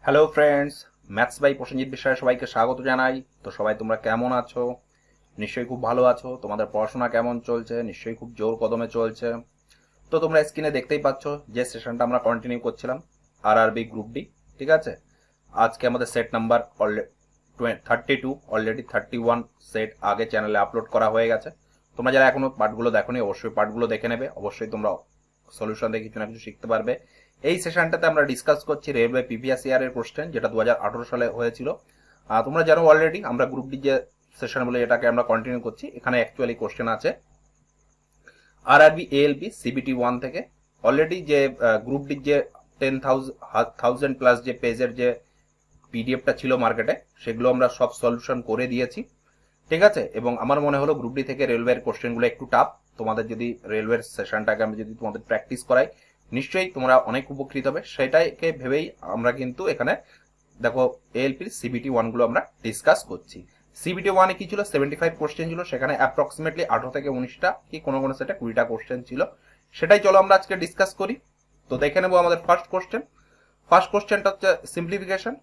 Hello friends, maths by Prasenjit বিষয়ে সবাইকে স্বাগত জানাই। তো সবাই তোমরা কেমন আছো? নিশ্চয়ই খুব ভালো আছো। তোমাদের পড়াশোনা কেমন চলছে? নিশ্চয়ই খুব জোর কদমে চলছে। তো তোমরা স্ক্রিনে দেখতেই পাচ্ছ যে সেশনটা আমরা কন্টিনিউ করছিলাম, আরআরবি গ্রুপ ডি। ঠিক আছে, আজকে আমাদের সেট নাম্বার 32, অলরেডি 31 সেট আগে চ্যানেলে আপলোড করা হয়ে গেছে। তোমরা যারা এখনো পার্টগুলো দেখোনি অবশ্যই পার্টগুলো দেখে নেবে। অবশ্যই তোমরা সলিউশন দেখে কিছু না কিছু শিখতে পারবে। এই সেশনটাতে আমরা ডিসকাস করছি রেলওয়ে প্রিভিয়াস ইয়ারের কোশ্চেন, যেটা 2018 সালে হয়েছিল। তোমরা জানো অলরেডি আমরা গ্রুপ ডি যে সেশন বলে এটাকে আমরা কন্টিনিউ করছি। এখানে অ্যাকচুয়ালি কোশ্চেন আছে আরআরবি এএলপি সিবিটি 1 থেকে। অলরেডি যে গ্রুপ ডি যে 10,000 প্লাস যে পেজের যে পিডিএফটা ছিল মার্কেটে, সেগুলো আমরা সব সলিউশন করে দিয়েছি। ঠিক আছে, এবং আমার মনে হলো গ্রুপ ডি থেকে রেলওয়ের কোশ্চেনগুলো একটু টাফ। তোমাদের যদি রেলওয়ের সেশনটাকে আমি যদি তোমাদের প্র্যাকটিস করাই, নিশ্চয়ই তোমরা অনেক উপকৃত হবে। সেটাকে ভেবেই আমরা কিন্তু এখানে দেখো এএলপির সিবিটি 1 গুলো আমরা ডিসকাস করছি। সিবিটি 1 কি ছিল, 75 কোশ্চেন ছিল, সেখানে অ্যাপ্রক্সিমেটলি 18 থেকে 19টা কি কোনো কোনো সেটে 20টা কোশ্চেন ছিল। সেটাই চলো আমরা আজকে ডিসকাস করি। তো দেখে নেবো আমাদের ফার্স্ট কোশ্চেন। ফার্স্ট কোশ্চেনটা হচ্ছে সিম্পলিফিকেশন।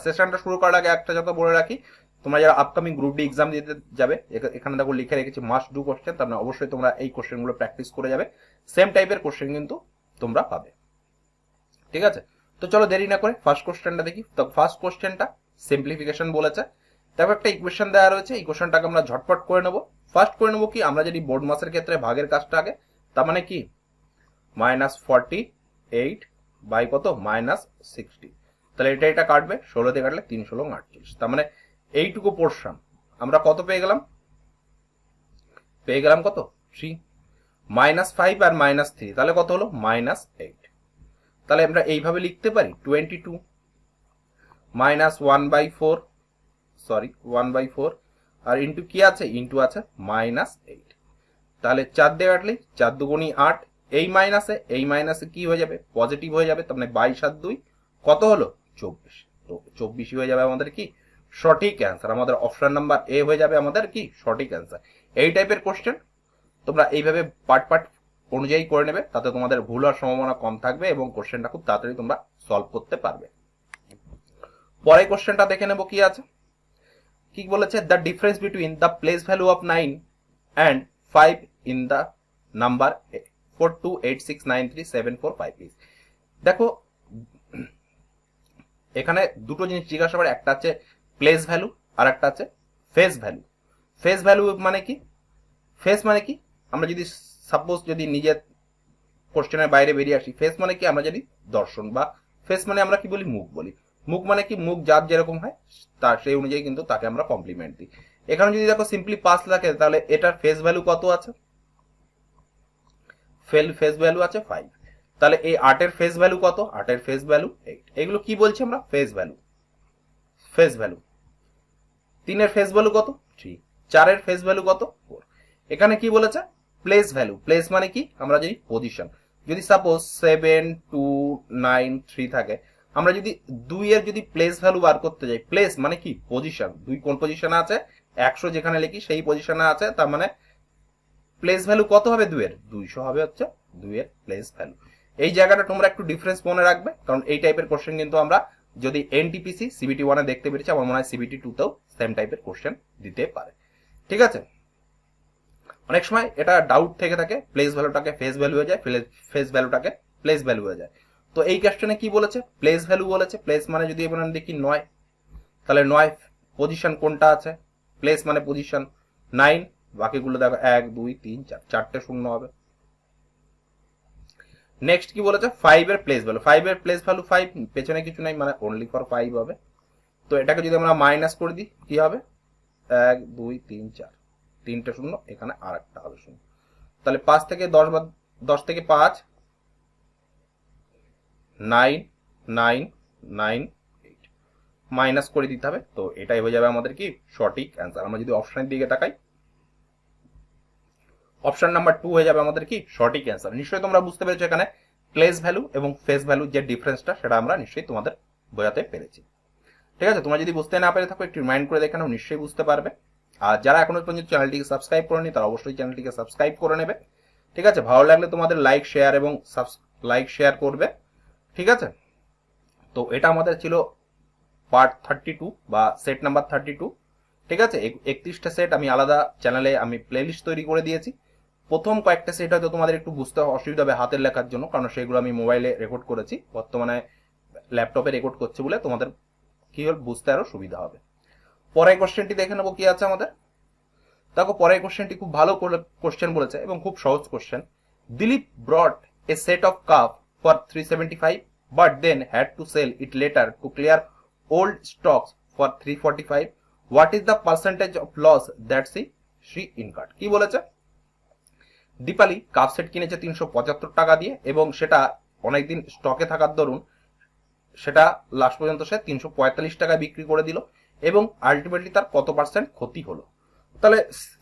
সেশনটা শুরু করার আগে একটা কথা বলে রাখি, তোমরা যারা আপকামিং গ্রুপ ডি এক্সাম দিতে যাবে, এখানে দেখো লিখে রেখেছি মাস্ট ডু কোশ্চেন। তার মানে অবশ্যই তোমরা এই কোশ্চেনগুলো প্র্যাকটিস করে যাবে। সেম টাইপের কোশ্চেন কিন্তু তোমরা পাবে। ঠিক আছে, তো চলো দেরি না করে ফার্স্ট কোশ্চেনটা দেখি। তো ফার্স্ট কোশ্চেনটা সিম্পলিফিকেশন বলেছে। দেখো একটা ইকুয়েশন দেওয়া রয়েছে, ইকুয়েশনটাকে আমরা ঝটপট করে নেবো। ফার্স্ট করে নেবো কি, আমরা যদি বোর্ড মাসের ক্ষেত্রে ভাগের কাজটা আগে, তার মানে কি -48 বাই কত -60। তাহলে এটা কাটবে, 16 দিয়ে কাটলে 3 16 38। তার মানে এইটুকু পোর্শন আমরা কত পেয়ে গেলাম, কত 3। -5 আর -3, তাহলে কত হলো -8। তাহলে আমরা এইভাবে লিখতে পারি 22 -1/4, সরি 1/4, আর ইন্টু কি আছে, ইন্টু আছে -8। তাহলে 4 দিয়ে কাটলে 4 দুগুণী 8, এই মাইনাসে কি হয়ে যাবে, পজিটিভ হয়ে যাবে। তার মানে 22 আর 2 কত হলো 24। তো 24 হয়ে যাবে আমাদের কি সঠিক অ্যান্সার। আমাদের অপশন নাম্বার এ হয়ে যাবে আমাদের কি সঠিক অ্যান্সার। এই টাইপের কোশ্চেন তোমরা এইভাবে পার্ট পার্ট অনুযায়ী করে নেবে, তাতে তোমাদের ভুল হওয়ার সম্ভাবনা কম থাকবে এবং কোশ্চেনটা খুব তাড়াতাড়ি তোমরা সলভ করতে পারবে। পরে কোশ্চেনটা দেখে নেব কি আছে। কি বলেছে, the difference between the place value of 9 and 5 in the number 4286937455 is. দেখো এখানে দুটো জিনিস জিজ্ঞাসা করে, একটা আছে প্লেস ভ্যালু আর একটা আছে ফেস ভ্যালু। ফেস ভ্যালু মানে কি, ফেস মানে কি, আমরা যদি সাপোজ যদি নিজের কোশ্চেনের বাইরে বেরিয়ে আসি, ফেস মানে কি আমরা জানি দর্শন, বা ফেস মানে আমরা কি বলি, মুখ বলি। মুখ মানে কি, মুখ যার যেরকম হয় তার সেই অনুযায়ী কিন্তু তাকে আমরা কমপ্লিমেন্ট দিই। এখানে যদি দেখো সিম্পলি পাস থাকে, তাহলে এটার ফেস ভ্যালু কত আছে, ফেস ভ্যালু আছে 5। তাহলে এই 8 এর ফেস ভ্যালু কত, 8 এর ফেস ভ্যালু 8। এগুলো কি বলছি আমরা, ফেস ভ্যালু। ফেস ভ্যালু 3 এর ফেস ভ্যালু কত 3, 4 এর ফেস ভ্যালু কত 4। এখানে কি বলেছে, প্লেস ভ্যালু। প্লেস মানে কি আমরা জানি পজিশন। যদি সাপোজ 7 2 9 3 থাকে, আমরা যদি 2 এর যদি প্লেস ভ্যালু বার করতে যাই, প্লেস মানে কি পজিশন, 2 কোন পজিশনে আছে 100 যেখানে লিখি সেই পজিশনে আছে, তার মানে প্লেস ভ্যালু কত হবে 2 এর 200 হবে হচ্ছে 2 এর প্লেস ভ্যালু। এই জায়গাটা তোমরা একটু ডিফারেন্স মনে রাখবে, কারণ এই টাইপের কোশ্চেন কিন্তু আমরা যদি এনটিপিসি সিবিটি 1 এ দেখতে পেরেছি, আমার মনে হয় সিবিটি 2 তেও সেম টাইপের কোশ্চেন দিতে পারে। ঠিক আছে, অনেক সময় এটা ডাউট থেকে থাকে, প্লেস ভ্যালুটাকে ফেস ভ্যালু হয়ে যায়, ফেস ভ্যালুটাকে প্লেস ভ্যালু হয়ে যায়। তো এই কোশ্চেনে কি বলেছে, প্লেস ভ্যালু বলেছে। প্লেস মানে যদি এবার দেখি 9, তাহলে 9 পজিশন কোনটা আছে, প্লেস মানে পজিশন 9, বাকিগুলো দেখো 1 2 3 4, চারটে শূন্য হবে। নেক্সট কি বলেছে, 5 এর প্লেস ভ্যালু। 5 এর প্লেস ভ্যালু 5, পেছনে কিছু নাই, মানে অনলি ফর 5 হবে। তো এটাকে যদি আমরা মাইনাস করে দিই কি হবে, 1 2 3 4, তিনটে শূন্য, এখানে আর একটা হবে শূন্য। তাহলে 5 থেকে 10 বাদ, 10 থেকে 5 9 9 9 8, মাইনাস করে দিতে হবে। তো এটাই হয়ে যাবে আমাদের কি সঠিক অ্যান্সার। আমরা যদি অপশনের দিকে তাকাই, অপশন নাম্বার 2 হয়ে যাবে আমাদের কি সঠিক অ্যান্সার। নিশ্চয়ই তোমরা বুঝতে পেরেছো এখানে প্লেস ভ্যালু এবং ফেস ভ্যালু যে ডিফারেন্সটা, সেটা আমরা নিশ্চয়ই তোমাদের বোঝাতে পেরেছি। ঠিক আছে, তোমরা যদি বুঝতে না পেরে থাকো একটু রিমাইন্ড করে দেখে নাও, নিশ্চয়ই বুঝতে পারবে। আর যারা এখনো পর্যন্ত চ্যানেলটিকে সাবস্ক্রাইব করেনি, তারা অবশ্যই চ্যানেলটিকে সাবস্ক্রাইব করে নেবে। ঠিক আছে, ভালো লাগলে তোমাদের লাইক শেয়ার করবে। ঠিক আছে, তো এটা আমাদের ছিল পার্ট 32 বা সেট নাম্বার 32। ঠিক আছে, 31টা সেট আমি আলাদা চ্যানেলে আমি প্লেলিস্ট তৈরি করে দিয়েছি। প্রথম কয়েকটা সেট হয়তো তোমাদের একটু বুঝতে অসুবিধা হবে হাতের লেখার জন্য, কারণ সেগুলো আমি মোবাইলে রেকর্ড করেছি, বর্তমানে ল্যাপটপে রেকর্ড করছি বলে তোমাদের কি হল বুঝতে আরো সুবিধা হবে। পরের কোশ্চেনটি দেখে নেবো কি আছে আমাদের। দেখো পরের কোশ্চেনটি খুব ভালো কোশ্চেন বলেছে এবং খুব সহজ question. Dilip ব্রট A set of cup for 375 but then had to sell it later to clear old stocks for 345. What is the percentage of loss that she incurred? কি বলেছে, দীপালি কাপ সেট কিনেছে 375 টাকা দিয়ে এবং সেটা অনেকদিন স্টকে থাকার দরুন সেটা লাস্ট পর্যন্ত সে 345 টাকায় বিক্রি করে দিল এবং আলটিমেটলি তার কত পার্সেন্ট ক্ষতি হলো। তাহলে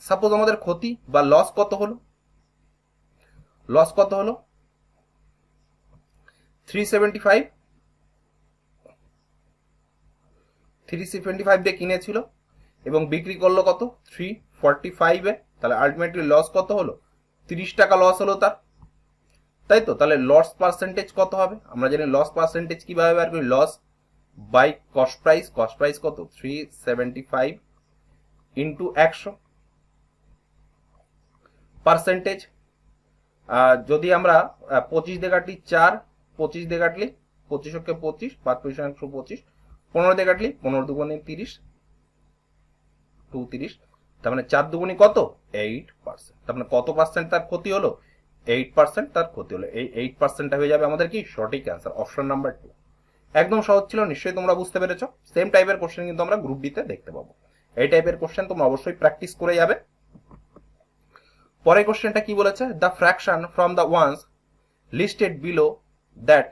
সাপোজ আমাদের ক্ষতি বা লস কত হলো, লস কত হলো 375 দিয়ে কিনেছিল এবং বিক্রি করলো কত 345 এ, তাহলে আলটিমেটলি লস কত হলো 30 টাকা লস হলো তার, তাই তো। তাহলে লস পার্সেন্টেজ কত হবে, আমরা জানি লস পার্সেন্টেজ কিভাবে বের করি, loss by cost price, cost price কত 375 ইন্টু 100 পার্সেন্টেজ। যদি আমরা 25 দিয়ে কাটলি 4, 25 দিয়ে কাটলি 25 কে 25, 5 পয়সা 125, 15 দিয়ে কাটলি 15 দুগুণে 30, 230, তার মানে 4 দুগুণে কত 8%। তার মানে কত পার্সেন্ট তার ক্ষতি হলো 8% তার ক্ষতি হলো। এই 8%টা হয়ে যাবে আমাদের কি সঠিক অ্যান্সার, অপশন নাম্বার 2। একদম সহজ ছিল, নিশ্চয়ই তোমরা বুঝতে পেরেছো। সেম টাইপের কোশ্চেন কিন্তু আমরা গ্রুপ ডিতে দেখতে পাবো। এই টাইপের কোশ্চেন তোমরা অবশ্যই প্র্যাকটিস করে যাবে। পরের কোশ্চেনটা কি বলেছে, the fraction from the ones listed below that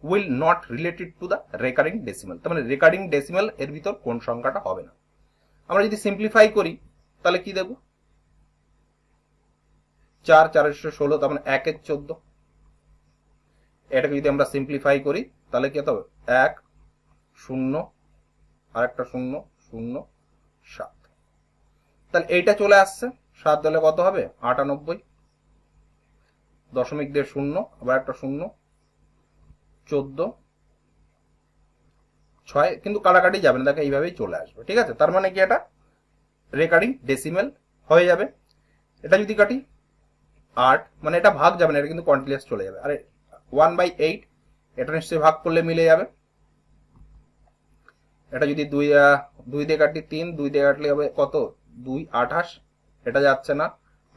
will not related to the recurring decimal. তার মানে রেকারিং ডেসিমাল এর ভিতর কোন সংখ্যাটা হবে না। আমরা যদি সিম্পলিফাই করি তাহলে কি দেব, 4 416, তার মানে 1 এর 14। এটাকে যদি আমরা সিম্পলিফাই করি তাহলে কি হবে 1 0 আর একটা 0 0 7, তাহলে এইটা চলে আসছে 7 দিলে কত হবে 98, দশমিক দিয়ে 0 আবার একটা 0 14 6, কিন্তু কাটাকাটি যাবে না, দেখো এইভাবেই চলে আসবে। ঠিক আছে, তার মানে কি এটা রেকারিং ডেসিমেল হয়ে যাবে। এটা যদি কাটি 8, মানে এটা ভাগ যাবে না, এটা কিন্তু কন্টিনিউয়াস চলে যাবে। আরে 1/8 এটা নিশ্চয়ই ভাগ করলে মিলে যাবে। এটা যদি 2 দিয়ে কাটলি 3, 2 দিয়ে কাটলে হবে কত 2 28, এটা যাচ্ছে না।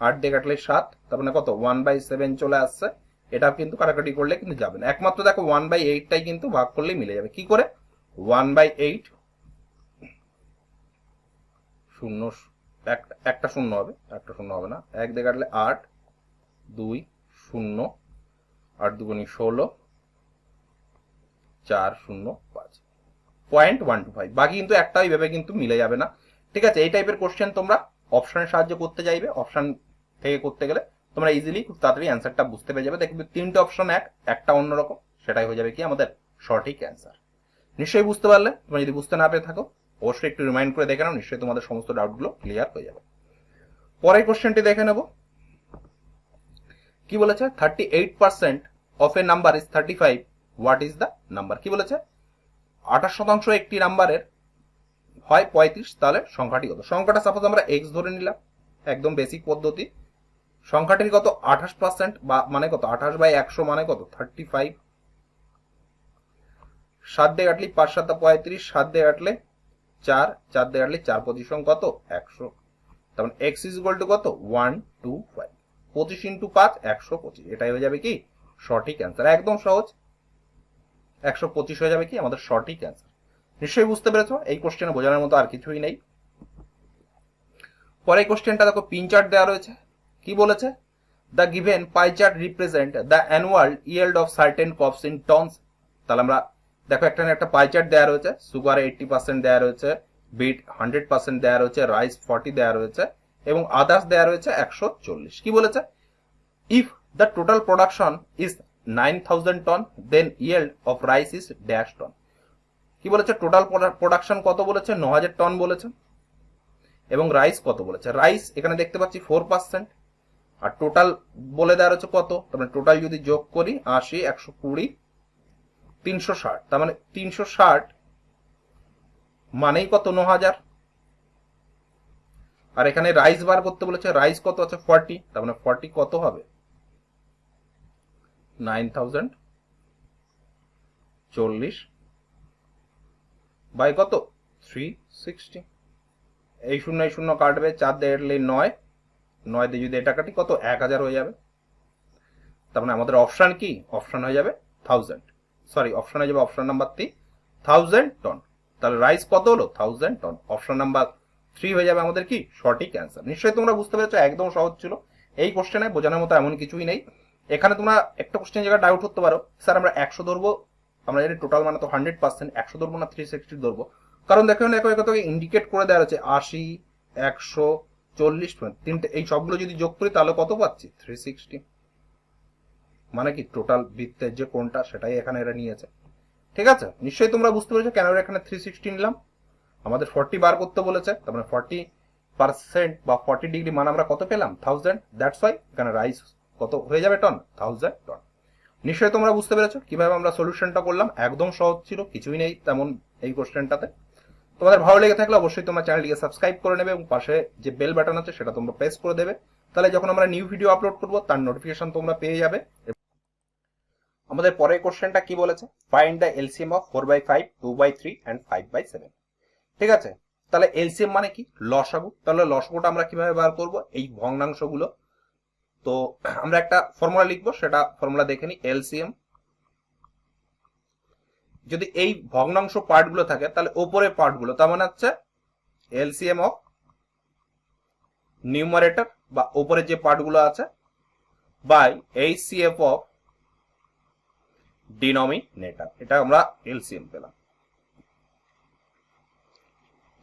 8 দিয়ে কাটলে 7, তার মানে কত 1/7 চলে আসছে। এটা কিন্তু কাটাকাটি করলে কিন্তু যাবে না, একমাত্র দেখো 1/8টাই কিন্তু ভাগ করলে মিলে যাবে। কি করে 1/8 শূন্য, একটা শূন্য হবে, একটা শূন্য হবে না। 1 দিয়ে কাটলে 8, 2 0, 8 দুগুণি 16, 4 0 5, 0.125। বাকি কিন্তু একটা এইভাবে কিন্তু মিলে যাবে না। ঠিক আছে, এই টাইপের কোশ্চেন তোমরা অপশনের সাহায্য করতে চাইবে, অপশন থেকে করতে গেলে তোমরা ইজিলি খুব তাড়াতাড়ি অ্যান্সারটা বুঝতে পেরে যাবে। দেখবে 3টে অপশন একটা অন্যরকম, সেটাই হয়ে যাবে কি আমাদের সঠিক অ্যান্সার। নিশ্চয়ই বুঝতে পারলে। তোমরা যদি বুঝতে না পেরে থাকো অবশ্যই একটু রিমাইন্ড করে দেখে নাও, নিশ্চয়ই তোমাদের সমস্ত ডাউটগুলো ক্লিয়ার হয়ে যাবে। পরের কোশ্চেনটি দেখে নেব কি বলেছে, 38% of A number is 35, what is the number. কি বলেছে 28% একটি নাম্বারের হয় 35, তাহলে সংখ্যাটি কত। সংখ্যাটা সাপোজ আমরা এক্স ধরে নিলাম, একদম বেসিক পদ্ধতি। সংখ্যাটির কত 28%, বা মানে কত 28/100 মানে কত 35। 7 দিয়ে কাটলি 5 7 35, 7 দিয়ে কাটলে 4, 4 দিয়ে কাটলে 4 25 কত 100। তার মানে x ইজ ইকুয়াল টু কত 125, 25 ইন্টু 5 125। এটাই হয়ে যাবে কি সঠিক অ্যান্সার, একদম সহজ। 125 হয়ে যাবে কি আমাদের সঠিক অ্যান্সার। নিশ্চয়ই বুঝতে পেরেছো, এই কোশ্চেনে বোঝানোর মতো আর কিছুই নেই। পরে এই কোশ্চেনটা দেখো পিন চার্ট দেওয়া রয়েছে। কি বলেছে, the given pie chart represent the annual yield of certain crops in tonnes. তাহলে আমরা দেখো একটা পাই চার্ট দেওয়া রয়েছে, সুগার 80% দেওয়া রয়েছে, বিট 100% দেওয়া রয়েছে, রাইস 40 দেওয়া রয়েছে এবং আদার্স দেওয়া রয়েছে 140। কি বলেছে, if the total production is 9000 ton then yield of rice is dash ton. কি বলেছে, টোটাল প্রোডাকশন কত বলেছে 9000 টন বলেছে এবং রাইস কত বলেছে। রাইস এখানে দেখতে পাচ্ছি 4%, আর টোটাল বলে দেওয়া রয়েছে কত, তার মানে টোটাল যদি যোগ করি 80 120 360, তার মানে 360 মানেই কত 9000। আর এখানে রাইস বার করতে বলেছে, রাইস কত আছে 40, তার মানে 40 কত হবে 9040 বাই কত 360। এই শূন্য কাটবে, 4 দিয়ে কাটলে 9, 9 দিয়ে যদি এটা কাটি কত 1000 হয়ে যাবে। তার মানে আমাদের অপশন কি, অপশন হয়ে যাবে 1000, সরি অপশন হয়ে যাবে অপশন নাম্বার 3 1000 টন। তাহলে রাইস কত হলো 1000 টন, অপশন নাম্বার 3 হয়ে যাবে আমাদের কি সঠিক অ্যান্সার। নিশ্চয়ই তোমরা বুঝতে পেরেছো, একদম সহজ ছিল। এই কোশ্চেনে বোঝানোর মতো এমন কিছুই নেই। এখানে তোমরা একটা কোশ্চেন জায়গায় ডাউট করতে পারো, স্যার আমরা 100 ধরবো, আমরা জানি টোটাল মানে তো 100%, 100 ধরবো না 360 ধরবো? কারণ দেখো তোকে ইন্ডিকেট করে দেওয়া হচ্ছে 80, 100, 40, তিনটে, এই সবগুলো যদি যোগ করি তাহলে কত পাচ্ছি 360। মানে কি টোটাল বৃত্তের যে কোণটা সেটাই এখানে এরা নিয়েছে। ঠিক আছে, নিশ্চয়ই তোমরা বুঝতে পেরেছো কেন এখানে 360 নিলাম। আমাদের 40 বার করতে বলেছে, তার মানে 40% বা 40 ডিগ্রি মান আমরা কত পেলাম 1000, দ্যাটস ওয়াই এখানে রাইস কত হয়ে যাবে টন 1000 টন। নিশ্চয়ই তোমরা বুঝতে পেরেছো কিভাবে আমরা সলিউশনটা করলাম, একদম সহজ ছিল, কিছুই নেই তেমন এই কোশ্চেনটাতে। তোমাদের ভালো লেগে থাকলে অবশ্যই তোমার চ্যানেলটিকে সাবস্ক্রাইব করে নেবে এবং পাশে যে বেল বাটন আছে সেটা তোমরা প্রেস করে দেবে, তাহলে যখন আমরা নিউ ভিডিও আপলোড করবো তার নোটিফিকেশন তোমরা পেয়ে যাবে। আমাদের পরের কোশ্চেনটা কি বলেছে, find the LCM of 4/5, 2/3 and 5/7। ঠিক আছে, তাহলে এলসিএম মানে কি লসাগু। তাহলে লসাগুটা আমরা কিভাবে বার করব, এই ভগ্নাংশগুলো। তো আমরা একটা ফর্মুলা লিখবো, সেটা ফর্মুলা দেখে নি। এলসিএম যদি এই ভগ্নাংশ পার্টগুলো থাকে তাহলে ওপরের পার্টগুলো, তার মানে হচ্ছে এলসিএম অফ নিউমারেটর বা ওপরে যে পার্টগুলো আছে বাই এইচসিএফ অফ ডিনোমিনেটর, এটা আমরা এলসিএম পেলাম।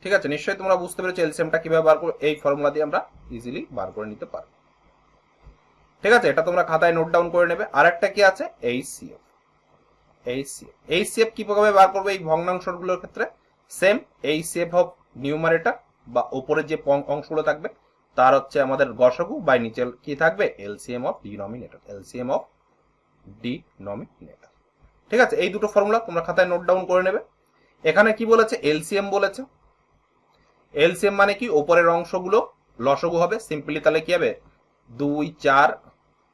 ঠিক আছে, নিশ্চয়ই তোমরা বুঝতে পেরেছো এলসিএমটা কিভাবে বার করবো, এই ফর্মুলা দিয়ে আমরা ইজিলি বার করে নিতে পারবো। ঠিক আছে, এটা তোমরা খাতায় নোট ডাউন করে নেবে। আর একটা কি আছে এইচসিএফ, এইচসিএফ কিভাবে বার করবো এই ভগ্নাংশগুলোর ক্ষেত্রে, সেম এইচসিএফ অফ নিউমারেটর বা উপরে যে অংশগুলো থাকবে তার হচ্ছে আমাদের গসাগু, বাই নিচে কি থাকবে LCM of denominator, LCM of denominator. ঠিক আছে, এই দুটো ফর্মুলা তোমরা খাতায় নোট ডাউন করে নেবে। এখানে কি বলেছে এলসিএম বলেছে, এলসিএম মানে কি উপরের অংশগুলো লসাগু হবে, সিম্পলি তাহলে কি হবে 2, 4,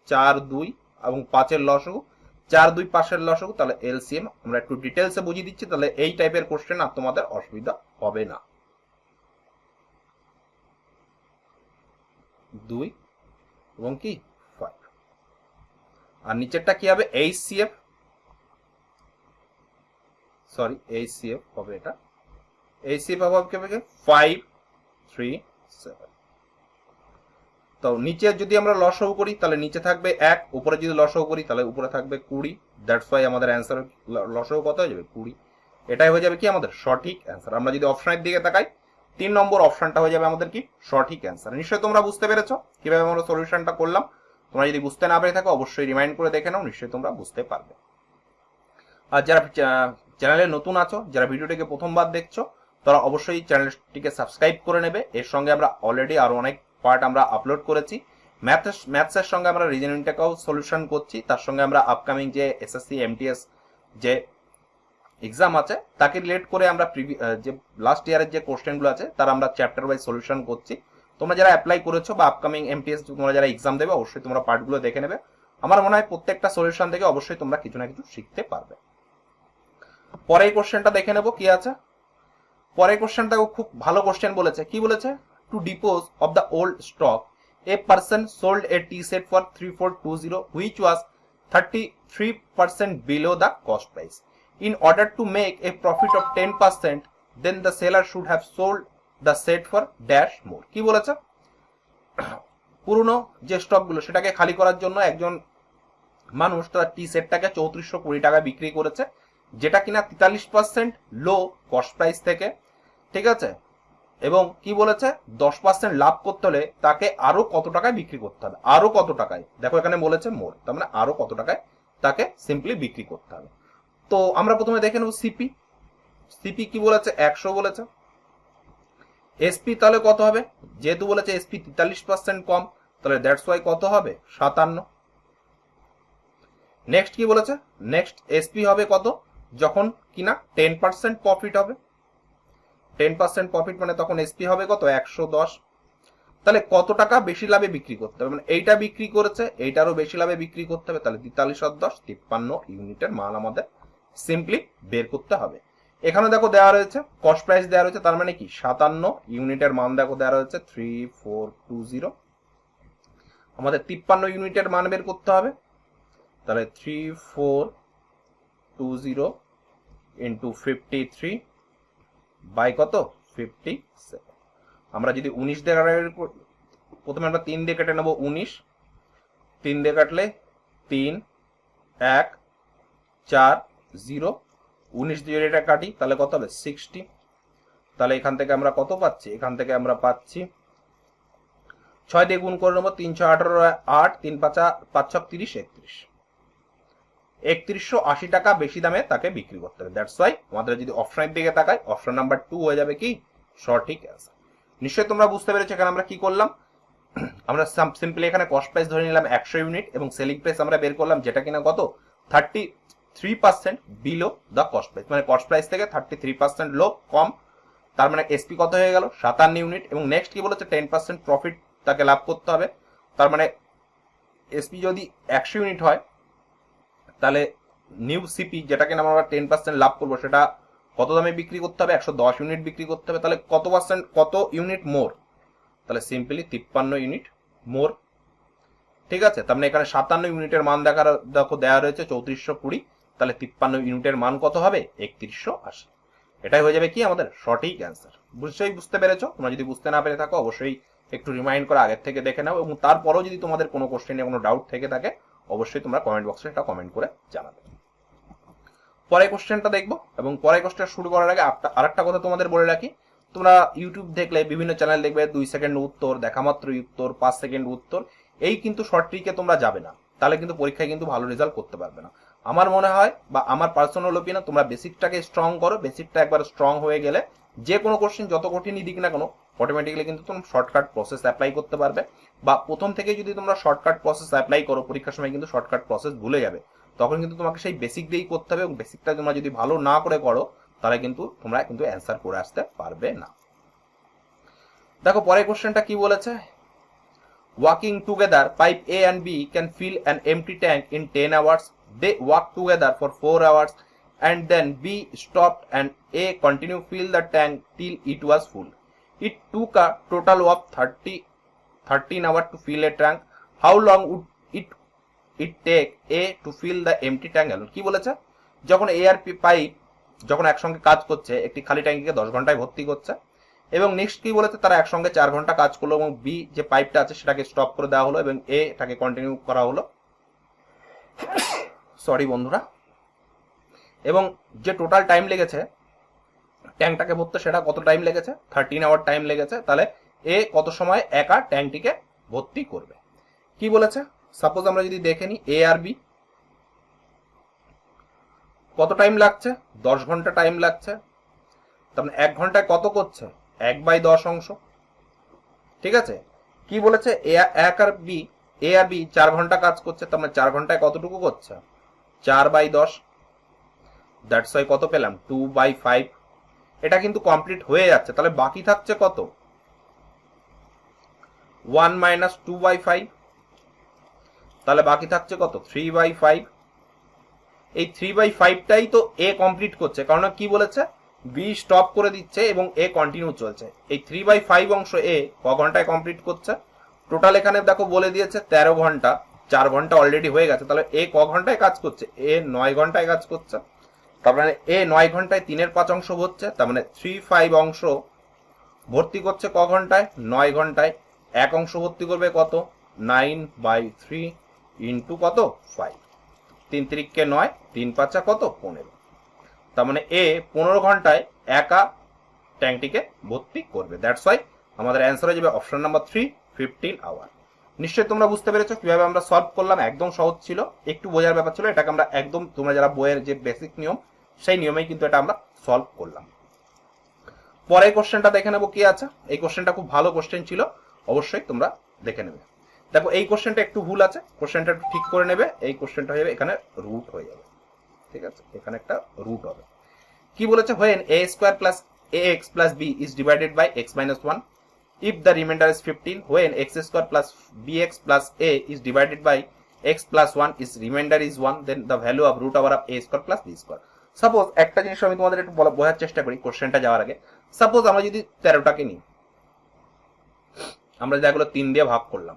4, 2 এবং 5-এর লসাগু, 4, 2, 5-এর লসাগু, তাহলে এলসিএম। আমরা একটু ডিটেলসে বুঝিয়ে দিচ্ছি, তাহলে এই টাইপের কোশ্চেন আর তোমাদের অসুবিধা হবে না। 2 এবং কি 5, আর নিচেরটা কি হবে এইচসিএফ, সরি এইচসিএফ হবে এটা, এইচসিএফ হবে 5, 3, 7। তো নিচে যদি আমরা লসাগু করি তাহলে নিচে থাকবে 1, উপরে যদি লসাগু করি তাহলে উপরে থাকবে 20, দ্যাটস ওয়াই আমাদের অ্যান্সার লসাগু কত হয়ে যাবে 20। এটাই হয়ে যাবে কি আমাদের সঠিক অ্যান্সার। আমরা যদি অপশনের দিকে তাকাই 3 নম্বর অপশনটা হয়ে যাবে আমাদের কি সঠিক অ্যান্সার। নিশ্চয়ই তোমরা বুঝতে পেরেছো কিভাবে আমরা সলিউশনটা করলাম। তোমরা যদি বুঝতে না পেরে থাকো অবশ্যই রিমাইন্ড করে দেখে নাও, নিশ্চয়ই তোমরা বুঝতে পারবে। আর যারা চ্যানেলে নতুন আছো, যারা ভিডিওটিকে প্রথমবার দেখছো, তারা অবশ্যই চ্যানেলটিকে সাবস্ক্রাইব করে নেবে। এর সঙ্গে আমরা অলরেডি আরো অনেক পার্ট আমরা আপলোড করেছি। ম্যাথসের সঙ্গে আমরা রিজনিংটাকেও সলিউশন করছি, তার সঙ্গে আমরা আপকামিং যে এসএসসি এমটিএস যে এক্সাম আছে তাকে রিলেট করে আমরা যে লাস্ট ইয়ারের যে কোশ্চেনগুলো আছে তার আমরা চ্যাপ্টার ওয়াইজ সলিউশন করছি। তোমরা যারা অ্যাপ্লাই করেছো বা আপকামিং এমটিএস তোমরা যারা এক্সাম দেবে অবশ্যই তোমরা পার্টগুলো দেখে নেবে। আমার মনে হয় প্রত্যেকটা সলিউশন থেকে অবশ্যই তোমরা কিছু না কিছু শিখতে পারবে। পরের কোশ্চেনটা দেখে নেবো কি আছে। পরের কোশ্চেনটাও খুব ভালো কোশ্চেন বলেছে, কি বলেছে, to dispose of the old stock a person sold a tea set for 3420 which was 33% below the cost price. In order to make a profit of 10%, then the seller should have sold the set for dash more. কি বলেছে, পুরনো যে স্টকগুলো সেটাকে খালি করার জন্য একজন মানুষ তার টি সেটটাকে 3420 টাকায় বিক্রি করেছে, যেটা কিনা 43% লো কস্ট প্রাইস থেকে। ঠিক আছে, এবং কি বলেছে 10% লাভ করতে হলে তাকে আরো কত টাকায় বিক্রি করতে হবে, আরো কত টাকায়, দেখো এখানে বলেছে মোর, তার মানে আরো কত টাকায় তাকে সিম্পলি বিক্রি করতে হবে। তো আমরা প্রথমে দেখে নেব সিপি, সিপি কি বলেছে 100 বলেছে। এসপি তাহলে কত হবে, যেহেতু বলেছে এসপি 43% কম, তাহলে দ্যাটস ওয়াই কত হবে 57। নেক্সট কি বলেছে, নেক্সট এসপি হবে কত যখন কিনা 10% প্রফিট হবে। 10% প্রফিট মানে তখন এসপি হবে কত, 110। তাহলে কত টাকা বেশি লাভে বিক্রি করতে হবে, মানে এইটা বিক্রি করেছে এইটারও বেশি লাভে বিক্রি করতে হবে, তাহলে 43 আর 10 53 ইউনিটের মাল আমাদের সিম্পলি বের করতে হবে। এখানে দেখো দেওয়া রয়েছে কস্ট প্রাইস দেওয়া রয়েছে, তার মানে কি 57 ইউনিটের মান দেখো দেওয়া রয়েছে 3420। আমাদের 53 ইউনিটের মান বের করতে হবে, তাহলে 3420 ইন্টু 53 বাই কত 57। আমরা যদি 19 দিয়ে প্রথমে আমরা 3 দিয়ে কেটে নেবো 19, 3 দিয়ে কাটলে 3 1 4 0, 19 দিয়ে এটা কাটি তাহলে কত হবে 60। তাহলে এখান থেকে আমরা কত পাচ্ছি, এখান থেকে আমরা পাচ্ছি 6 দিয়ে গুণ করে নেবো 3 6 18 8 3 5 5 6 30 31, 3180 টাকা বেশি দামে তাকে বিক্রি করতে হবে। দ্যাটস ওয়াই আমাদের যদি অপশনের দিকে তাকাই অপশন নাম্বার 2 হয়ে যাবে কি সঠিক অ্যান্সার। নিশ্চয়ই তোমরা বুঝতে পেরেছো এখানে আমরা কি করলাম, আমরা সিম্পলি এখানে কস্ট প্রাইস ধরে নিলাম 100 ইউনিট এবং সেলিং প্রাইস আমরা বের করলাম যেটা কিনা কত 33% বিলো দ্য কস্ট প্রাইস, মানে কস্ট প্রাইস থেকে 33% লো কম, তার মানে এসপি কত হয়ে গেল 57 ইউনিট। এবং নেক্সট কি বলেছে 10% প্রফিট তাকে লাভ করতে হবে, তার মানে এসপি যদি 100 ইউনিট হয় তাহলে নিউ সিপি যেটা কিনা আমরা 10% লাভ করবো সেটা কত দামে বিক্রি করতে হবে, 110 ইউনিট বিক্রি করতে হবে। তাহলে কত পার্সেন্ট কত ইউনিট মোর, তাহলে সিম্পলি 53 ইউনিট মোর। ঠিক আছে, তার মানে এখানে 57 ইউনিটের মান দেখো দেওয়া রয়েছে 3420, তাহলে 53 ইউনিটের মান কত হবে 3180। এটাই হয়ে যাবে কি আমাদের সঠিক অ্যান্সার। বুঝতে পেরেছো? তোমরা যদি বুঝতে না পেরে থাকো অবশ্যই একটু রিমাইন্ড করে আগের থেকে দেখে নাও, এবং তারপরেও যদি তোমাদের কোনো কোশ্চেনে কোনো ডাউট থেকে থাকে অবশ্যই তোমরা কমেন্ট বক্সে এটা কমেন্ট করে জানাবে। পরের কোশ্চেনটা দেখবো, এবং পরের কোশ্চেন শুরু করার আগে আরেকটা কথা তোমাদের বলে রাখি, তোমরা ইউটিউব দেখলে বিভিন্ন চ্যানেল দেখবে 2 সেকেন্ড উত্তর, দেখা মাত্রই উত্তর, 5 সেকেন্ড উত্তর, এই কিন্তু শর্ট ট্রিকে তোমরা যাবে না, তাহলে কিন্তু পরীক্ষায় কিন্তু ভালো রেজাল্ট করতে পারবে না। আমার মনে হয় বা আমার পার্সোনাল ওপিনিয়ন, তোমরা বেসিকটাকে স্ট্রং করো, বেসিকটা একবার স্ট্রং হয়ে গেলে যে কোনো কোশ্চেন যত কঠিনই দিক না কেন অটোমেটিক্যালি কিন্তু তোমরা শর্টকাট প্রসেস অ্যাপ্লাই করতে পারবে, বা প্রথম থেকে যদি তোমরা শর্টকাট প্রসেস অ্যাপ্লাই করো পরীক্ষার সময় কিন্তু শর্টকাট প্রসেস ভুলে যাবে, তখন কিন্তু তোমাকে সেই বেসিক দিয়েই করতে হবে, এবং বেসিকটা তোমরা যদি ভালো না করে করো তাহলে কিন্তু তোমরা কিন্তু অ্যান্সার করে আসতে পারবে না। দেখো পরের কোশ্চেনটা কি বলেছে, working together pipe A and B can fill an empty tank in 10 hours. They work together for 4 hours and then B stopped and A continued fill the tank till it was full. It took a total of 13 hours to fill a tank. How long would it take A to fill the empty tank alone? কি বলেছে, যখন A R pipe যখন একসঙ্গে কাজ করছে একটি খালি ট্যাঙ্কিকে 10 ঘন্টায় ভর্তি করছে, এবং নেক্সট কি বলেছে তারা একসঙ্গে 4 ঘন্টা কাজ করলো, এবং বি যে পাইপটা আছে সেটাকে স্টপ করে দেওয়া হলো এবং এ এটাকে কন্টিনিউ করা হলো, সরি বন্ধুরা, এবং যে টোটাল টাইম লেগেছে ট্যাঙ্কটাকে ভরতে সেটা কত টাইম লেগেছে 13 আওয়ার টাইম লেগেছে। তাহলে এ কত সময় একা ট্যাঙ্কটিকে ভর্তি করবে। কি বলেছে, সাপোজ আমরা যদি দেখে নিই এ আর বি কত টাইম লাগছে 10 ঘন্টা টাইম লাগছে, তার মানে 1 ঘন্টায় কত করছে 1/10 অংশ। ঠিক আছে, কি বলেছে এ আর বি 4 ঘন্টা কাজ করছে, তার মানে 4 ঘন্টায় কতটুকু করছে 4/10, দ্যাটস ওয়াই কত পেলাম 2/5। এটা কিন্তু কমপ্লিট হয়ে যাচ্ছে, তাহলে বাকি থাকছে কত 1 - 2/5, তাহলে বাকি থাকছে কত 3/5। এই 3/5টাই তো এ কমপ্লিট করছে, কারণ কি বলেছে বি স্টপ করে দিচ্ছে এবং এ কন্টিনিউ চলছে। এই 3/5 অংশ এ ক ঘন্টায় কমপ্লিট করছে, টোটাল এখানে দেখো বলে দিয়েছে 13 ঘন্টা, 4 ঘন্টা অলরেডি হয়ে গেছে, তাহলে এ ক ঘন্টায় কাজ করছে এ 9 ঘন্টায় কাজ করছে, তার মানে এ 9 ঘন্টায় 3/5 অংশ হচ্ছে, তার মানে 3/5 অংশ ভর্তি করছে ক ঘন্টায় 9 ঘন্টায়, এক অংশ ভর্তি করবে কত 9/3 ইন্টু কত 5, 3 × 3 = 9, 3 × 5 কত 15, তার মানে এ 15 ঘন্টায় একা ট্যাঙ্কটিকে ভর্তি করবে। দ্যাটস ওয়াই আমাদের অ্যান্সার হয়ে যাবে অপশন নাম্বার 3 15 আওয়ার। নিশ্চয়ই তোমরা বুঝতে পেরেছো কিভাবে আমরা সলভ করলাম, একদম সহজ ছিল, একটু বোঝার ব্যাপার ছিল, এটাকে আমরা একদম তোমরা যারা বইয়ের যে বেসিক নিয়ম সেই নিয়মেই কিন্তু এটা আমরা সলভ করলাম। পরের কোশ্চেনটা দেখে নেবো কি আছে, এই কোশ্চেনটা খুব ভালো কোশ্চেন ছিল, অবশ্যই তোমরা দেখে নেবে। দেখো এই কোশ্চেনটা একটু ভুল আছে, কোশ্চেনটা একটু ঠিক করে নেবে, এই কোশ্চেনটা হয়ে যাবে এখানে রুট হয়ে যাবে। ঠিক আছে, এখানে একটা রুট হবে। কি বলেছে, when a square plus ax plus b is divided by x minus 1 if the remainder is 15, when x square plus bx plus a is divided by x plus 1 is remainder is 1, then the value of root over of a square plus b square. Suppose একটা জিনিস আমি তোমাদের একটু বোঝার চেষ্টা করি কোশ্চেনটা যাওয়ার আগে। সাপোজ আমরা যদি 13টাকে নিই, আমরা যেগুলো 3 দিয়ে ভাগ করলাম,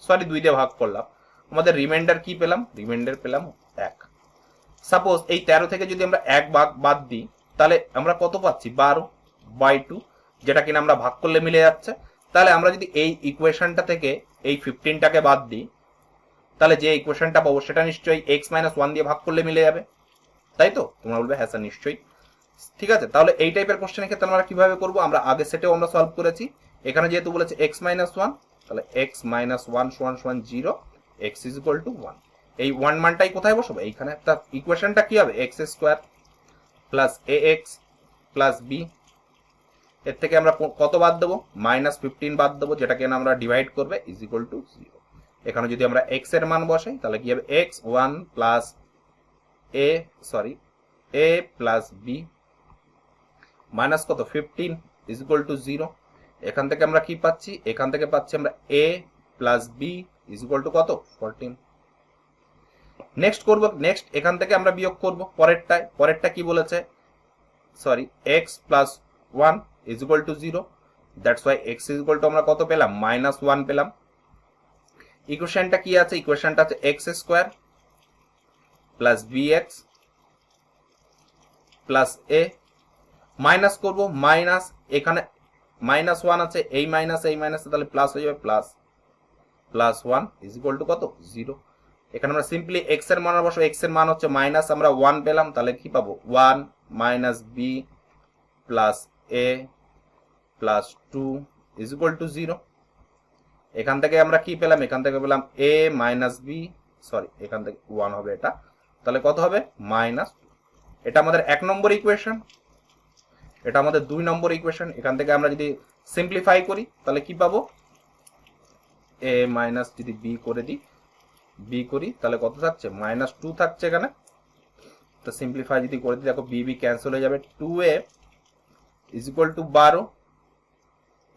সরি 2 দিয়ে ভাগ করলাম, আমাদের রিমাইন্ডার কি পেলাম, রিমাইন্ডার পেলাম 1। সাপোজ এই 13 থেকে যদি আমরা 1 ভাগ বাদ দিই, তাহলে আমরা কত পাচ্ছি, 12/2, যেটা কিনা আমরা ভাগ করলে মিলে যাচ্ছে। তাহলে আমরা যদি এই ইকুয়েশনটা থেকে এই 15টাকে বাদ দিই, তাহলে যে ইকুয়েশনটা পাবো সেটা নিশ্চয়ই x - 1 দিয়ে ভাগ করলে মিলে যাবে, তাই তো? তোমরা বলবে হ্যাঁ স্যার নিশ্চয়ই। ঠিক আছে, তাহলে এই টাইপের কোশ্চেনের ক্ষেত্রে আমরা কিভাবে করব, আমরা আগে সেটেও আমরা সলভ করেছি। এখানে যেহেতু বলেছে x - 1, তাহলে x - 1 = 0, x = 1। এই 1 মানটাই কোথায় বসাবো, এইখানে। একটা ইকুয়েশনটা কি হবে, x² plus ax plus b, এর থেকে আমরা কত বাদ দেবো, -15 বাদ দেবো, যেটাকে আমরা ডিভাইড করবে = 0। এখানে যদি আমরা x এর মান বসাই, তাহলে কি হবে, x1 plus a plus b minus কত 15 = 0। এখান থেকে আমরা কি পাচ্ছি, এখান থেকে পাচ্ছি আমরা a প্লাস b = কত, 14। নেক্সট করব, নেক্সট এখান থেকে আমরা বিয়োগ করব পরেরটা কি বলেছে, x plus 1 = 0, that's why x = আমরা কত পেলাম, -1 পেলাম। ইকুয়েশনটা কি আছে, ইকুয়েশনটা আছে x² plus bx plus a, minus করব, মাইনাস এখানে -1 আছে, এই মাইনাস তাহলে প্লাস হয়ে যাবে, +1 = কত, 0। এখানে আমরা সিম্পলি x এর মান বসাবো, x এর মান হচ্ছে মাইনাস, আমরা 1 পেলাম, তাহলে কি পাবো, 1 - b প্লাস a প্লাস 2 = 0। এখান থেকে আমরা কি পেলাম, এখান থেকে পেলাম a - b, এখান থেকে 1 হবে এটা, তাহলে কত হবে, -2। এটা আমাদের 1 নম্বর ইকুয়েশন, এটা আমাদের 2 নম্বর ইকুয়েশন। এখান থেকে আমরা যদি সিম্পলিফাই করি, তাহলে কি পাবো, a মাইনাস যদি b করে দিই, b করি, তাহলে কত থাকছে, -2 থাকছে এখানে। তো সিম্পলিফাই যদি করে দিই, দেখো b ক্যান্সেল হয়ে যাবে, 2a = 12,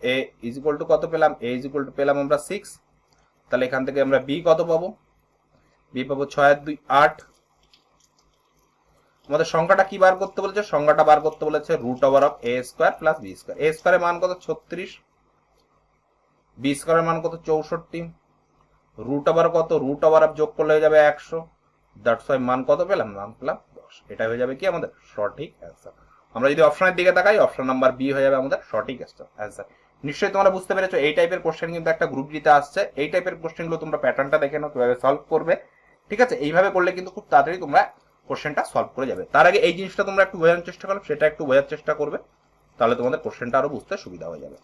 a = কত পেলাম, a = পেলাম আমরা 6। তাহলে এখান থেকে আমরা b কত পাবো, b পাবো 6 আর 2 8। আমাদের সংখ্যাটা কি বার করতে বলেছে, সংখ্যাটা বার করতে বলেছে √a² প্লাস b²। a স্কয়ারের মান কত, 36, b স্কয়ারের মান কত, 64, √ওভার কত, √ওভার যোগ করলে হয়ে যাবে 100, দ্যাটস ওয়াই মান কত পেলাম, মান পেলাম 10। এটা হয়ে যাবে কি আমাদের সঠিক অ্যান্সার। আমরা যদি অপশনের দিকে তাকাই, অপশন নাম্বার বি হয়ে যাবে আমাদের সঠিক অ্যান্সার। নিশ্চয়ই তোমরা বুঝতে পেরেছো, এই টাইপের কোশ্চেন কিন্তু একটা গ্রুপ ডিতে আসছে। এই টাইপের কোশ্চেনগুলো তোমরা প্যাটার্নটা দেখে নাও কিভাবে সলভ করবে, ঠিক আছে? এইভাবে করলে কিন্তু খুব তাড়াতাড়ি তোমরা কোশ্চেনটা সলভ করে যাবে। তার আগে এই জিনিসটা তোমরা একটু বোঝার চেষ্টা করো, সেটা একটু বোঝার চেষ্টা করবে, তাহলে তোমাদের কোশ্চেনটা আরো বুঝতে সুবিধা হয়ে যাবে।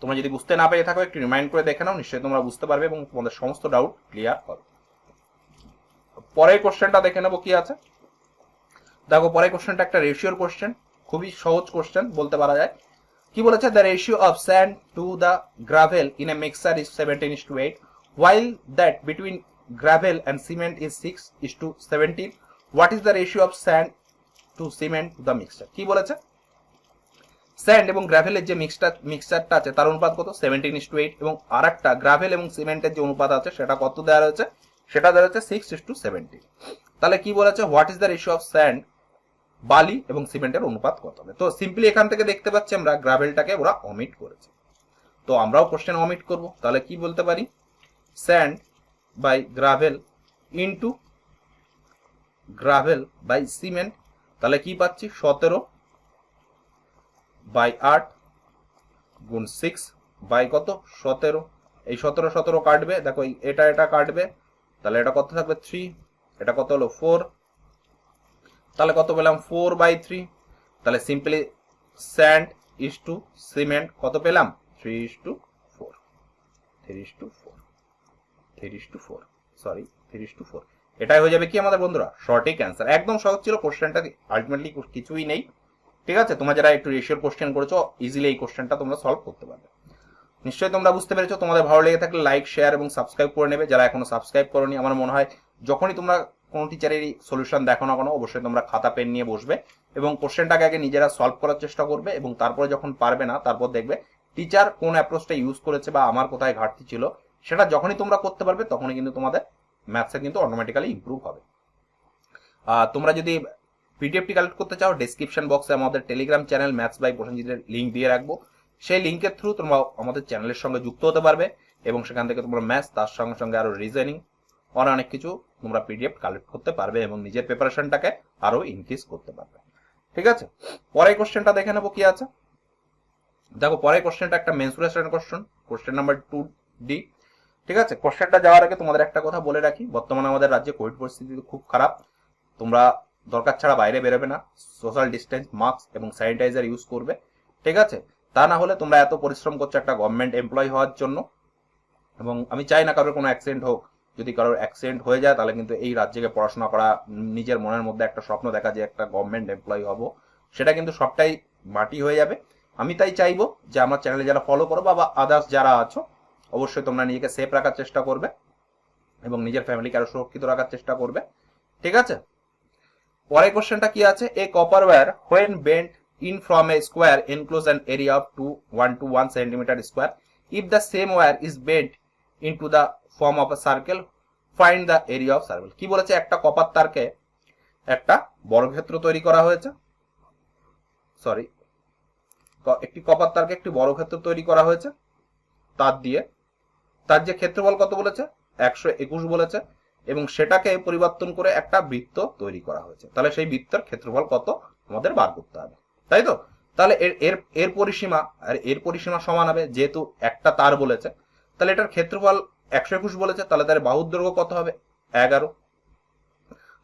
তোমরা যদি বুঝতে না পেরে থাকো, একটু রিমাইন্ড করে দেখে নাও, নিশ্চয়ই তোমরা বুঝতে পারবে এবং তোমাদের সমস্ত ডাউট ক্লিয়ার হবে। পরের কোশ্চেনটা দেখে নেবো কি আছে। দেখো পরের কোশ্চেনটা একটা রেশিওর কোশ্চেন, খুবই সহজ কোশ্চেন বলতে পারা যায়। কি বলেছে, the ratio of sand to the gravel in a mixer is 17:8, while that between gravel and cement is 6:17. What is the ratio of sand to cement to the mixture? কি বলেছে, sand এবং গ্রাভেলের যে মিক্সচারটা আছে তার অনুপাত কত, 17:8, এবং আরেকটা গ্রাভেল এবং সিমেন্টের যে অনুপাত আছে সেটা কত দেওয়া রয়েছে, সেটা দেওয়া রয়েছে 6:17। তাহলে কি বলেছে, what is the ratio of sand, বালি এবং সিমেন্টের অনুপাত কত হবে। তো সিম্পলি এখান থেকে দেখতে পাচ্ছি আমরা গ্রাভেলটাকে ওরা অমিট করেছে, তো আমরাও কোশ্চেন অমিট করব। তাহলে কি বলতে পারি, sand by gravel into gravel by cement, তাহলে কি পাচ্ছি, 17/8 গুণ 6 বাই কত, 17। এই 17 কাটবে, দেখো এটা কাটবে, তাহলে এটা কত থাকবে, 3, এটা কত হলো 4, তাহলে কত পেলাম, 4/3। তাহলে simply sand is to cement কত পেলাম, 3:4। এটাই হয়ে যাবে কি আমাদের বন্ধুরা সঠিক অ্যান্সার। একদম সহজ ছিল কোশ্চেনটা, আলটিমেটলি কিছুই নেই, ঠিক আছে? তোমরা যারা একটু রেশিওর কোশ্চেন করেছো, ইজিলি এই কোশ্চেনটা তোমরা সলভ করতে পারবে। নিশ্চয়ই তোমরা বুঝতে পেরেছো। তোমাদের ভালো লেগে থাকলে লাইক, শেয়ার এবং সাবস্ক্রাইব করে নেবে যারা এখনো সাবস্ক্রাইব করোনি। আমার মনে হয় যখনই তোমরা কোনো টিচারেরই সলিউশন দেখো না কেন, অবশ্যই তোমরা খাতা পেন নিয়ে বসবে এবং কোশ্চেনটাকে আগে নিজেরা সলভ করার চেষ্টা করবে, এবং তারপরে যখন পারবে না তারপর দেখবে টিচার কোন অ্যাপ্রোচটা ইউজ করেছে বা আমার কোথায় ঘাটতি ছিল, সেটা যখনই তোমরা করতে পারবে তখনই কিন্তু তোমাদের ম্যাথসে কিন্তু অটোমেটিক্যালি ইমপ্রুভ হবে। তোমরা যদি পিডিএফটি কালেক্ট করতে চাও, ডেসক্রিপশন বক্সে আমাদের টেলিগ্রাম চ্যানেল ম্যাথস বাই প্রসেনজিতের লিঙ্ক দিয়ে রাখবো। সেই লিঙ্কের থ্রু তোমরা আমাদের চ্যানেলের সঙ্গে যুক্ত হতে পারবে এবং সেখান থেকে তোমরা ম্যাথস তার সঙ্গে সঙ্গে আরো রিজনিং অনেক কিছু তোমরা পিডিএফ কালেক্ট করতে পারবে এবং নিজের প্রিপারেশনটাকে আরো ইনক্রিজ করতে পারবে। ঠিক আছে, পরের কোশ্চেনটা দেখে নেবো কি আছে। দেখো পরের কোশ্চেনটা একটা menstruation question, question number 2D। ঠিক আছে, কোশ্চেনটা যাওয়ার আগে তোমাদের একটা কথা বলে রাখি, বর্তমানে আমাদের রাজ্যে কোভিড পরিস্থিতি খুব খারাপ। তোমরা দরকার ছাড়া বাইরে বেরোবে না, সোশ্যাল ডিস্টেন্স, মাস্ক এবং স্যানিটাইজার ইউজ করবে। ঠিক আছে, তা না হলে তোমরা এত পরিশ্রম করছো একটা গভর্নমেন্ট এমপ্লয় হওয়ার জন্য, এবং আমি চাই না কারোর কোনো অ্যাক্সিডেন্ট হোক। যদি কারোর অ্যাক্সিডেন্ট হয়ে যায় তাহলে কিন্তু এই রাজ্যকে পড়াশোনা করা, নিজের মনের মধ্যে একটা স্বপ্ন দেখা যে একটা গভর্নমেন্ট এমপ্লয় হব, সেটা কিন্তু সবটাই মাটি হয়ে যাবে। আমি তাই চাইবো যে আমার চ্যানেলে যারা ফলো করো বা আদার্স যারা আছো, অবশ্যই তোমরা নিজেকে সেফ রাখার চেষ্টা করবে এবং নিজের ফ্যামিলিকে আরো সুরক্ষিত রাখার চেষ্টা করবে। ঠিক আছে, পরের কোশ্চেনটা কি আছে, a copper wire when bent in from a square enclose an area of 1 to 1 centimeter square. If the same wire is bent into the form of a circle, find the area of circle. কি বলেছে, একটা copper তারকে একটা বর্গক্ষেত্র তৈরি করা হয়েছে, sorry, একটি কপার তারকে একটি বর্গক্ষেত্র তৈরি করা হয়েছে, তার দিয়ে তার যে ক্ষেত্রফল কত বলেছে 121 বলেছে, এবং সেটাকে পরিবর্তন করে একটা বৃত্ত তৈরি করা হয়েছে। তাহলে সেই বৃত্তের ক্ষেত্রফল কত আমাদের বার করতে হবে, তাই তো? তাহলে এর এর পরিসীমা আর এর পরিসীমা সমান হবে, যেহেতু একটা তার বলেছে তাহলে এটার ক্ষেত্রফল 121 বলেছে, তাহলে তার বাহুর দৈর্ঘ্য কত হবে 11।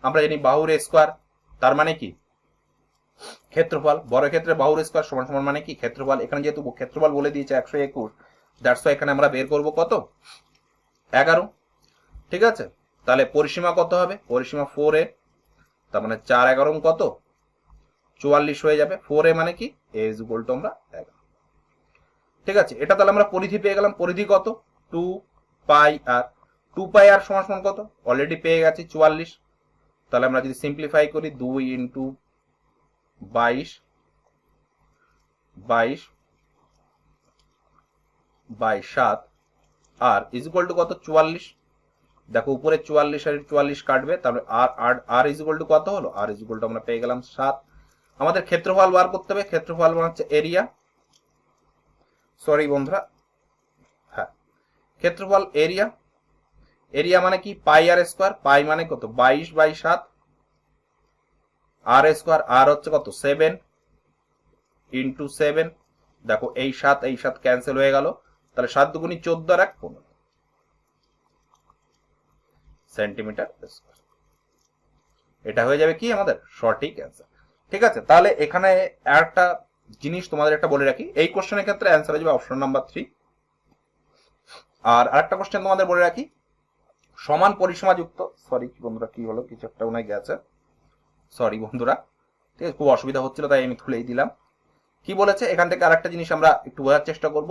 আমরা জানি বাহুর স্কোয়ার, তার মানে কি ক্ষেত্রফল, বর্গক্ষেত্রে বাহুর স্কোয়ার সমান সমান মানে কি ক্ষেত্রফল। এখানে যেহেতু ক্ষেত্রফল বলে দিয়েছে 121, দ্যাটস ওয়াই এখানে আমরা বের করব কত 11। ঠিক আছে, তাহলে পরিসীমা কত হবে, পরিসীমা 4a, তার মানে 4 11 কত 44 হয়ে যাবে। 4a মানে কি a ইজ ইকুয়াল টু আমরা 11। ঠিক আছে, এটা তাহলে আমরা পরিধি পেয়ে গেলাম। পরিধি কত 2 পাই আর, 2 পাই আর সমান সমান কত অলরেডি পেয়ে গেছি 44। তাহলে আমরা যদি সিম্পলিফাই করি 2 into 22 22 by 7 r is equal to কত 44। দেখো উপরে 44 আর 44 কাটবে, তারপরে আর ইজ ইকুয়াল টু কত হলো, আর ইজ ইকুয়াল টু আমরা পেয়ে গেলাম 7। আমাদের ক্ষেত্রফল বার করতে হবে, ক্ষেত্রফল মানে হচ্ছে এরিয়া, সরি বন্ধুরা, হ্যাঁ ক্ষেত্রফল এরিয়া, এরিয়া মানে কি পাই আর স্কোয়ার, পাই মানে কত 22 বাই 7, আর স্কোয়ার, আর হচ্ছে কত 7 ইন্টু 7। দেখো এই 7 ক্যান্সেল হয়ে গেল, তাহলে 7 দুগুণী 14 আর 1 15 সেন্টিমিটার স্কোয়ার। এটা হয়ে যাবে কি আমাদের সঠিক অ্যান্সার। ঠিক আছে, তাহলে এখানে একটা জিনিস তোমাদের একটা বলে রাখি, এই কোশ্চেনের ক্ষেত্রে অ্যান্সার হয়ে যাবে অপশন নাম্বার 3। আর আরেকটা কোশ্চেন তোমাদের বলে রাখি, সমান পরিসীমা যুক্ত, সরি বন্ধুরা কি হলো, কিছু একটা উনায় গেছে, সরি বন্ধুরা, ঠিক আছে খুব অসুবিধা হচ্ছিল তাই আমি তুলেই দিলাম। কি বলেছে এখান থেকে আরেকটা জিনিস আমরা একটু বোঝার চেষ্টা করব,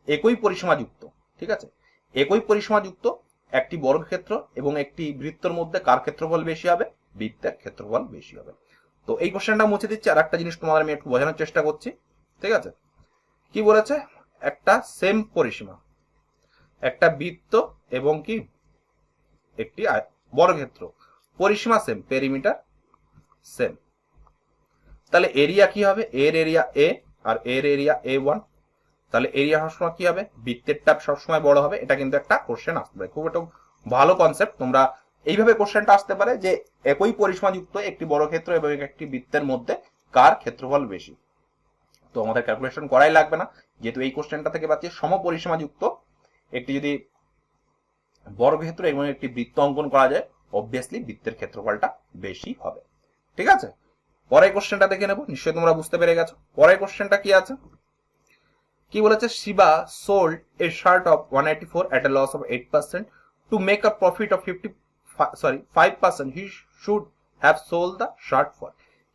একই পরিসীমা যুক্ত, ঠিক আছে একই পরিসীমা যুক্ত একটি বর্গক্ষেত্র এবং একটি বৃত্তের মধ্যে কার ক্ষেত্রফল বেশি হবে, বৃত্তের ক্ষেত্রফল বেশি হবে। তো এই কোশ্চেনটা মুছে দিচ্ছি, আর একটা জিনিস তোমাদের আমি একটু বোঝানোর চেষ্টা করছি। ঠিক আছে, কি বলেছে, একটা সেম পরিসীমা, একটা বৃত্ত এবং কি একটি বর্গক্ষেত্র, পরিসীমা সেম, পেরিমিটার সেম, তাহলে এরিয়া কি হবে, এর এরিয়া এ আর এর এরিয়া A1, তাহলে এরিয়া সবসময় কি হবে, বৃত্তের টাপ সবসময় বড় হবে। এটা কিন্তু একটা কোশ্চেন আসতে পারে, খুব একটা ভালো কনসেপ্ট। তোমরা এইভাবে কোশ্চেনটা আসতে পারে যে একই পরিসীমা যুক্ত একটি বর্গক্ষেত্র এবং একটি বৃত্তের মধ্যে কার ক্ষেত্রফল বেশি। তো আমাদের ক্যালকুলেশন করাই লাগবে না, যেহেতু এই কোশ্চেনটা থেকে পাচ্ছি সম পরিসীমা যুক্ত একটি যদি বর্গক্ষেত্র এবং একটি বৃত্ত অঙ্কন করা যায়, অবভিয়াসলি বৃত্তের ক্ষেত্রফলটা বেশি হবে। ঠিক আছে, পরের কোশ্চেনটা দেখে নেব, নিশ্চয়ই তোমরা বুঝতে পেরে গেছো। পরের কোশ্চেনটা কি আছে, কি বলেছে, Shiva sold a shirt of 184 at a loss of 8%. To make a profit of 5%, he should have sold the shirt for.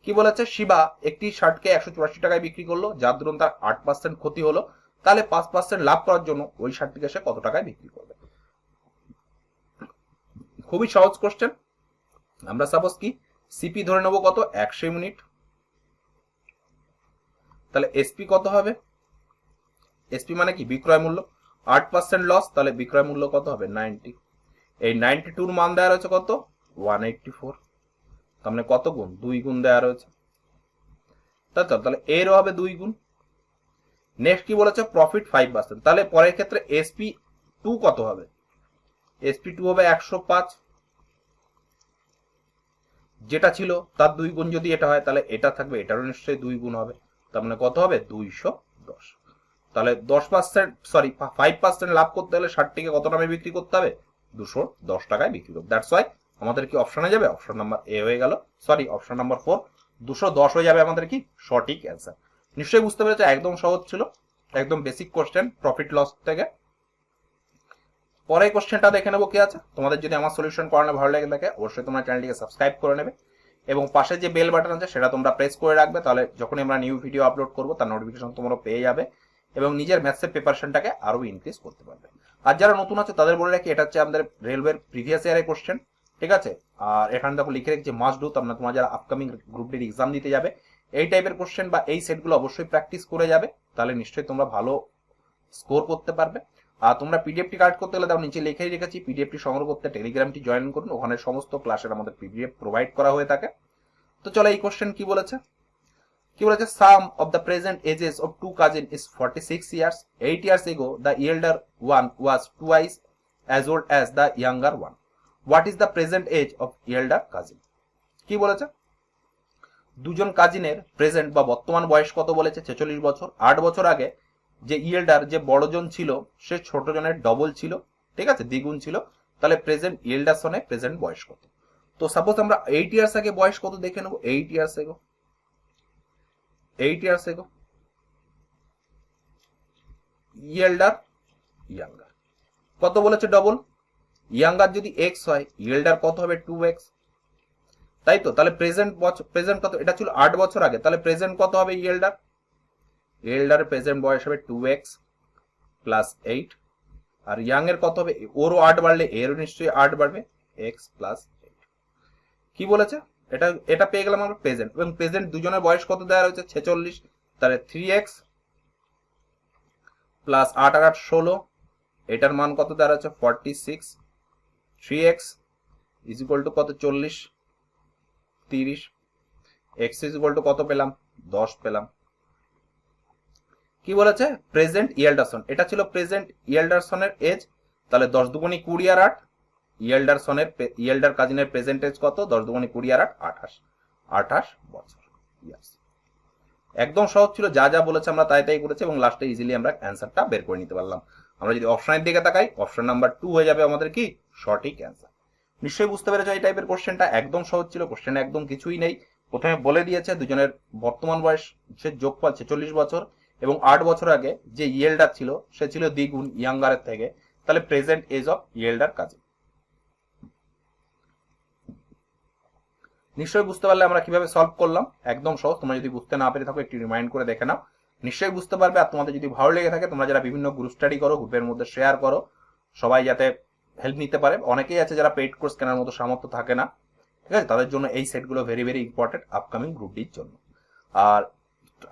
কি বলেছে, শিবা একটি শার্টকে 184 টাকায় বিক্রি করলো, যার দরুন তার 8% ক্ষতি হলো, তাহলে 5% লাভ করার জন্য ওই শার্টটিকে সে কত টাকায় বিক্রি করবে। খুবই সহজ কোশ্চেন, আমরা সাপোজ কি সিপি ধরে নেবো কত 100 ইউনিট, তাহলে এসপি কত হবে, এসপি মানে কি বিক্রয় মূল্য, 8% লস, তাহলে বিক্রয় মূল্য কত হবে 90, এই 92 মান দেওয়া রয়েছে কত 184, তার মানে কত গুণ 2 গুণ দেওয়া রয়েছে, তাই তো, তাহলে এরও হবে 2 গুণ। নেক্সট কি বলেছে প্রফিট 5%, তাহলে পরের ক্ষেত্রে এসপি 2 কত হবে, এসপি 2 হবে 105, যেটা ছিল তার 2 গুণ যদি এটা হয় তাহলে এটা থাকবে এটারও নিশ্চয়ই 2 গুণ হবে, তার মানে কত হবে 210, তাহলে 10% সরি 5% লাভ করতে হলে 60টিকে কত দামে বিক্রি করতে হবে 210 টাকায় বিক্রি করতে, দ্যাটস ওয়াই আমাদের কি অপশনে যাবে অপশন নাম্বার এ হয়ে গেল, সরি অপশন নাম্বার 4 210 হয়ে যাবে আমাদের কি সঠিক অ্যান্সার। নিশ্চয়ই বুঝতে পেরেছো, একদম সহজ ছিল, একদম বেসিক কোশ্চেন প্রফিট লস থেকে। পরের কোশ্চেনটা দেখে নেবো কি আছে। তোমাদের যদি আমার সলিউশন করানো ভালো লাগে থাকে অবশ্যই তোমরা চ্যানেলটিকে সাবস্ক্রাইব করে নেবে এবং পাশে যে বেল বাটন আছে সেটা তোমরা প্রেস করে রাখবে, তাহলে যখন আমরা নিউ ভিডিও আপলোড করবো তার নোটিফিকেশন তোমরা পেয়ে যাবে এবং নিজের ম্যাথসের প্রিপারেশনটাকে আরো ইনক্রিজ করতে পারবে। আর যারা নতুন আছে তাদের বলে রাখি, এটা হচ্ছে আমাদের রেলওয়ের প্রিভিয়াস ইয়ারের কোশ্চেন, ঠিক আছে। আর এখানে দেখো লিখে রেখেছি মাস্ট ডু, তোমরা যারা আপকামিং গ্রুপ ডির এক্সাম দিতে যাবে এই টাইপের কোশ্চেন বা এই সেটগুলো অবশ্যই প্র্যাকটিস করে যাবে, তাহলে নিশ্চয়ই তোমরা ভালো স্কোর করতে পারবে। আর তোমরা পিডিএফটি কালেক্ট করতে গেলে তাও নিচে লিখেই রেখেছি, পিডিএফটি সংগ্রহ করতে টেলিগ্রামটি জয়েন করুন, ওখানে সমস্ত ক্লাসের আমাদের পিডিএফ প্রোভাইড করা হয়ে থাকে। তো চলো এই কোশ্চেন কি বলেছে, sum of the present ages of two cousin is 46 years, 8 years ago the elder one was twice as old as the younger one, what is the present age of elder cousin। কি বলেছে দুজন কাজিনের present বা বর্তমান বয়স কত বলেছে 46 বছর, 8 বছর আগে যে ইয়েল্ডার যে বড়জন ছিল সে ছোটজনের ডবল ছিল, ঠিক আছে দ্বিগুণ ছিল, তাহলে প্রেজেন্ট ইয়েল্ডার সনে প্রেজেন্ট বয়স কত। তো সাপোজ আমরা 8 ইয়ার্স আগে বয়স কত দেখে নেবো, 8 years ago, 8 years ago ইয়েল্ডার younger কত বলেছে ডবল, ইয়াঙ্গার যদি এক্স হয় ইয়েল্ডার কত হবে 2x, তাই তো, তাহলে প্রেজেন্ট কত, এটা ছিল 8 বছর আগে, তাহলে প্রেজেন্ট কত হবে ইয়েল্ডার প্রেজেন্ট বয়স হবে 2x প্লাস 8, আর ইয়াং এর কত হবে, ওরও 8 বাড়লে এরও নিশ্চয়ই 8 বাড়বে, x প্লাস 8। কি বলেছে এটা পেয়ে গেলাম আমরা প্রেজেন্ট, এবং প্রেজেন্ট দুজনের বয়স কত দেওয়া রয়েছে 46, তাহলে 3x প্লাস 8 আর 8 16, এটার মান কত দেওয়া রয়েছে 46, 3x ইজ ইকুয়াল টু কত 40 30, x ইজ ইকুয়াল টু কত পেলাম 10 পেলাম। কি বলেছে প্রেজেন্ট ইয়েল্ডারসন, এটা ছিল প্রেজেন্ট ইয়েল্ডারসনের এজ, তাহলে 10 দুগুণী 20 আর 8, ইয়েল্ডার কাজিনের প্রেজেন্ট এজ কত 10 দুগুণী 20 আর 8 28 বছর। ইয়াস, একদম সহজ ছিল, যা যা বলেছে আমরা তাই তাই করেছি এবং লাস্টে ইজিলি আমরা অ্যান্সারটা বের করে নিতে পারলাম। আমরা যদি অপশনের দিকে তাকাই অপশন নাম্বার 2 হয়ে যাবে আমাদের কি সঠিক অ্যান্সার। নিশ্চয়ই বুঝতে পেরেছো এই টাইপের কোশ্চেনটা একদম সহজ ছিল, কোশ্চেনে একদম কিছুই নেই। প্রথমে বলে দিয়েছে দুজনের বর্তমান বয়স সে যোগফল 46 বছর এবং 8 বছর আগে যে ইয়েল্ডার ছিল সে ছিল দ্বিগুণ ইয়াঙ্গারের থেকে, তাহলে প্রেজেন্ট এজ অফ ইয়েল্ডার কাজিন। নিশ্চয়ই বুঝতে পারলে আমরা কিভাবে সলভ করলাম, একদম সহজ। তোমরা যদি বুঝতে না পেরে থাকো একটু রিমাইন্ড করে দেখে নাও, নিশ্চয়ই বুঝতে পারবে। আর তোমাদের যদি ভালো লেগে থাকে তোমরা যারা বিভিন্ন গ্রুপ স্টাডি করো গ্রুপের মধ্যে শেয়ার করো, সবাই যাতে হেল্প নিতে পারে। অনেকেই আছে যারা পেইড কোর্স কেনার মতো সামর্থ্য থাকে না, ঠিক আছে, তাদের জন্য এই সেটগুলো very very important upcoming group ডির জন্য। আর